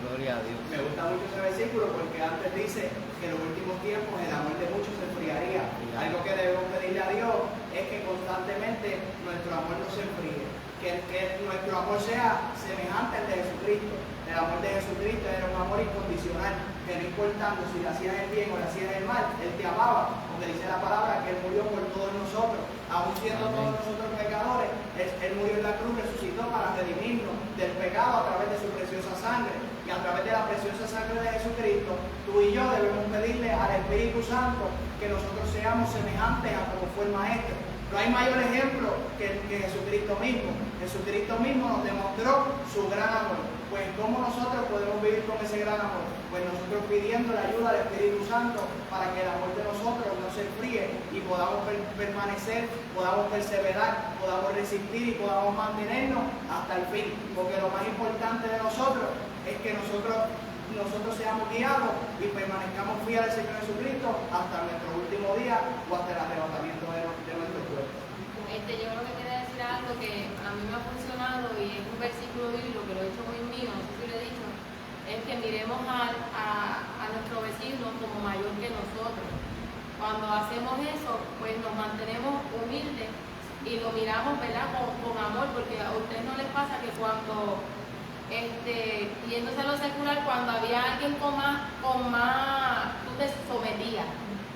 Gloria a Dios. Me gusta mucho ese versículo porque antes dice que en los últimos tiempos el amor de muchos se enfriaría. Algo que debemos pedirle a Dios es que constantemente nuestro amor no se enfríe, que nuestro amor sea semejante al de Jesucristo. El amor de Jesucristo era un amor incondicional, que no importando si le hacías el bien o le hacías el mal, Él te amaba, porque dice la palabra que Él murió por todos nosotros, aun siendo todos nosotros pecadores. Él murió en la cruz, resucitó para redimirnos del pecado a través de su preciosa sangre. Y a través de la preciosa sangre de Jesucristo, tú y yo debemos pedirle al Espíritu Santo que nosotros seamos semejantes a como fue el Maestro. No hay mayor ejemplo que Jesucristo mismo. Jesucristo mismo nos demostró su gran amor. Pues ¿cómo nosotros podemos vivir con ese gran amor? Pues nosotros pidiendo la ayuda del Espíritu Santo para que el amor de nosotros no se enfríe y podamos permanecer, podamos perseverar, podamos resistir y podamos mantenernos hasta el fin. Porque lo más importante de nosotros es que nosotros seamos guiados y permanezcamos fieles al Señor Jesucristo hasta nuestro último día o hasta el arrebatamiento de nuestro cuerpo. Yo creo que quería decir algo que a mí me ha funcionado, y es un versículo bíblico que lo he hecho muy mío, no sé si lo he dicho, es que miremos a nuestro vecino como mayor que nosotros. Cuando hacemos eso, pues nos mantenemos humildes y lo miramos, ¿verdad?, con amor, porque a ustedes no les pasa que cuando yéndose a lo secular cuando había alguien con más, tú te sometías,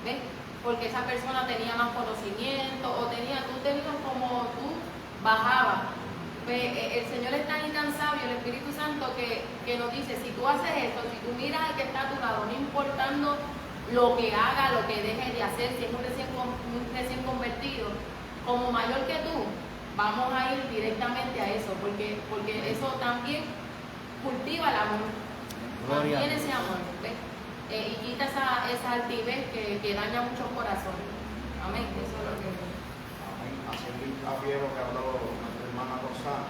¿ves? Porque esa persona tenía más conocimiento o tú tenías como tú bajabas. Pues, el Señor es tan y tan sabio, el Espíritu Santo, que nos dice, si tú haces esto, si tú miras al que está a tu lado, no importando lo que haga, lo que deje de hacer, si es un recién convertido, como mayor que tú, vamos a ir directamente a eso, porque eso también cultiva el amor, mantiene ese amor, ¿ves? Y quita esa altivez que daña muchos corazones. Amén, eso es lo que... Amén. Haciendo hincapié lo que habló nuestra hermana Rosana,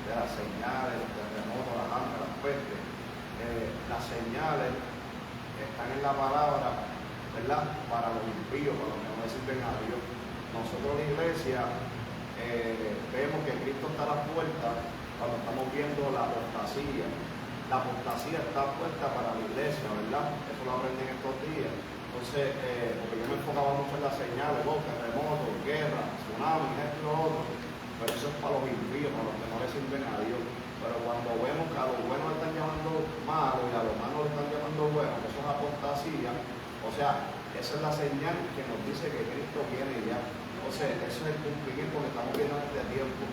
de las señales, los terremotos, las hambre, las pestes. Las señales están en la palabra, ¿verdad? Para los impíos, para los que no le sirven a Dios. Nosotros en la iglesia vemos que Cristo está a las puertas cuando estamos viendo la apostasía. La apostasía está puesta para la iglesia, ¿verdad? Eso lo aprendí en estos días. Entonces, porque yo me enfocaba mucho en las señales, terremotos, guerra, tsunami, esto y lo otro. Pero eso es para los impíos, para los que no le sirven a Dios. Pero cuando vemos que a los buenos le están llamando malo y a los malos le están llamando bueno, que eso es apostasía, o sea, esa es la señal que nos dice que Cristo viene ya. O sea, eso es el cumplimiento que estamos viendo en este tiempo.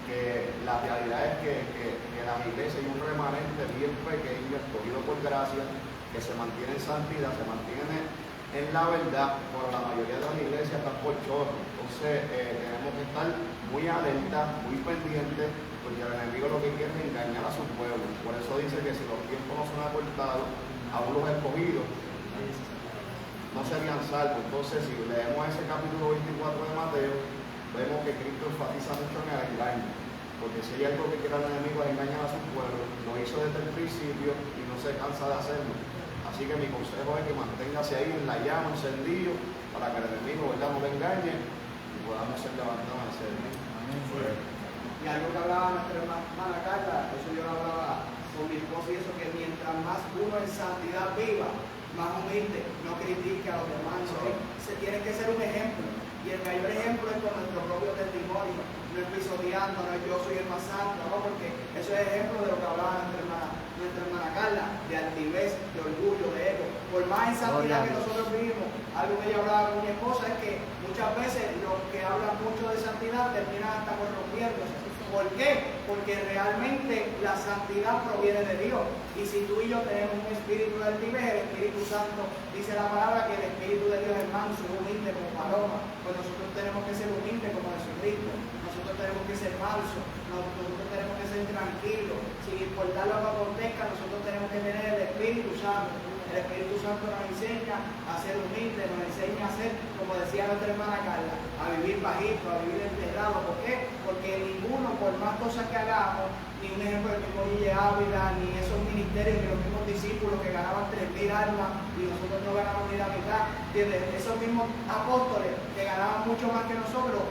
Que la realidad es que las iglesias hay un remanente bien pequeño, escogido por gracia, que se mantiene en santidad, se mantiene en la verdad, pero la mayoría de las iglesias están por chorro. Entonces tenemos que estar muy alerta, muy pendientes, porque el enemigo lo que quiere es engañar a su pueblo. Por eso dice que si los tiempos no son acortados, aún los escogidos no serían salvos. Entonces, si leemos ese capítulo 24 de Mateo, vemos que Cristo enfatiza mucho en el engaño, porque si hay algo que quiere el enemigo es engañar a su pueblo, lo hizo desde el principio y no se cansa de hacerlo. Así que mi consejo es que manténgase ahí en la llama, encendido, para que el enemigo, ¿verdad?, no le engañe y podamos ser levantados en servir. Y algo que hablaba nuestra hermana Carla, eso yo lo hablaba con mi esposa y eso, que mientras más uno en santidad viva, más humilde, no critique a los demás, se tiene que ser un ejemplo. Y el mayor ejemplo es con nuestro propio testimonio, no episodiando, no yo soy el más santo, no, porque eso es ejemplo de lo que hablaba nuestra hermana Carla, de altivez, de orgullo, de ego. Por más en santidad que nosotros vivimos, algo que yo hablaba con mi esposa es que muchas veces los que hablan mucho de santidad terminan hasta corrompiéndose. ¿Por qué? Porque realmente la santidad proviene de Dios. Y si tú y yo tenemos un espíritu de altivez, el Espíritu Santo dice la palabra que el Espíritu de Dios es manso, humilde como paloma. Pues nosotros tenemos que ser humildes como Jesucristo. Nosotros tenemos que ser mansos. Nosotros tenemos que ser tranquilos. Sin importar lo que acontezca, nosotros tenemos que tener el Espíritu Santo. El Espíritu Santo nos enseña a ser humildes, nos enseña a ser, como decía nuestra hermana Carla, a vivir bajito, a vivir enterrado. ¿Por qué? Porque ninguno, por más cosas que hagamos, ni un ejemplo del mismo Guille Ávila, ni esos ministerios, ni los mismos discípulos que ganaban 3,000 almas y nosotros no ganamos ni la mitad, esos mismos apóstoles que ganaban mucho más que nosotros,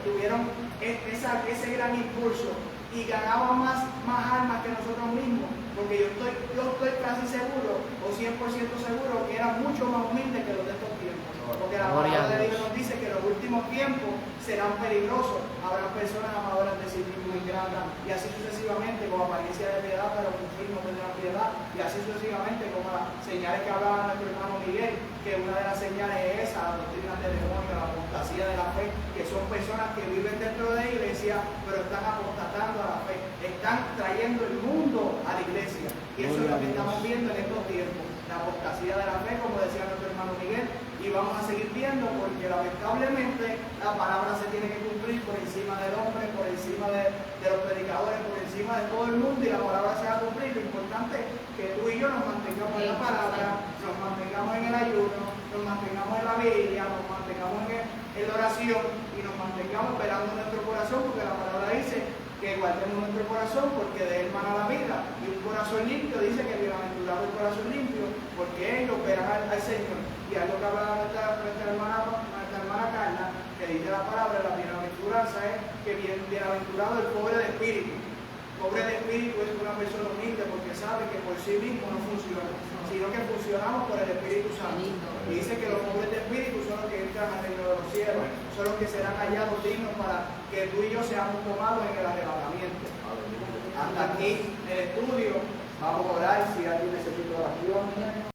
tuvieron ese gran impulso y ganaban más almas que nosotros mismos. Porque yo estoy casi seguro, o 100% seguro, que eran mucho más humildes que los de estos tiempos. Porque la palabra de Dios nos dice que los últimos tiempos serán peligrosos. Habrá personas amadoras de sí mismos y gratas, y así sucesivamente, con apariencia de piedad, pero con fin no tendrán piedad, y así sucesivamente, como las señales que hablaba nuestro hermano Miguel, que una de las señales es esa, la doctrina del demonio, la apostasía de la fe, que son personas que viven dentro de la iglesia, pero están apostatando a la fe, están trayendo el mundo a la iglesia. Y eso es lo que estamos viendo en estos tiempos, la apostasía de la fe, como decía nuestro hermano Miguel, y vamos a seguir viendo porque lamentablemente la palabra se tiene que cumplir por encima del hombre, por encima de los predicadores, por encima de todo el mundo, y la palabra se va a cumplir. Lo importante es que tú y yo nos mantengamos en la palabra, nos mantengamos en el ayuno, nos mantengamos en la Biblia, nos mantengamos en la oración y nos mantengamos velando nuestro corazón, porque la palabra dice que guardemos nuestro corazón porque de él mana la vida, y un corazón limpio dice que bienaventurado el corazón limpio porque ellos verán al Señor. Y algo que hablaba nuestra hermana Carla, que dice la palabra, la bienaventuranza es que bienaventurado el pobre de espíritu. Pobre de espíritu es una persona humilde porque sabe que por sí mismo no funciona, sino que funcionamos por el Espíritu Santo. Y dice que los pobres de espíritu son los que entran al reino de los cielos, son los que serán hallados dignos para que tú y yo seamos tomados en el arrebatamiento. hasta aquí el estudio. Vamos a orar si alguien necesita oración.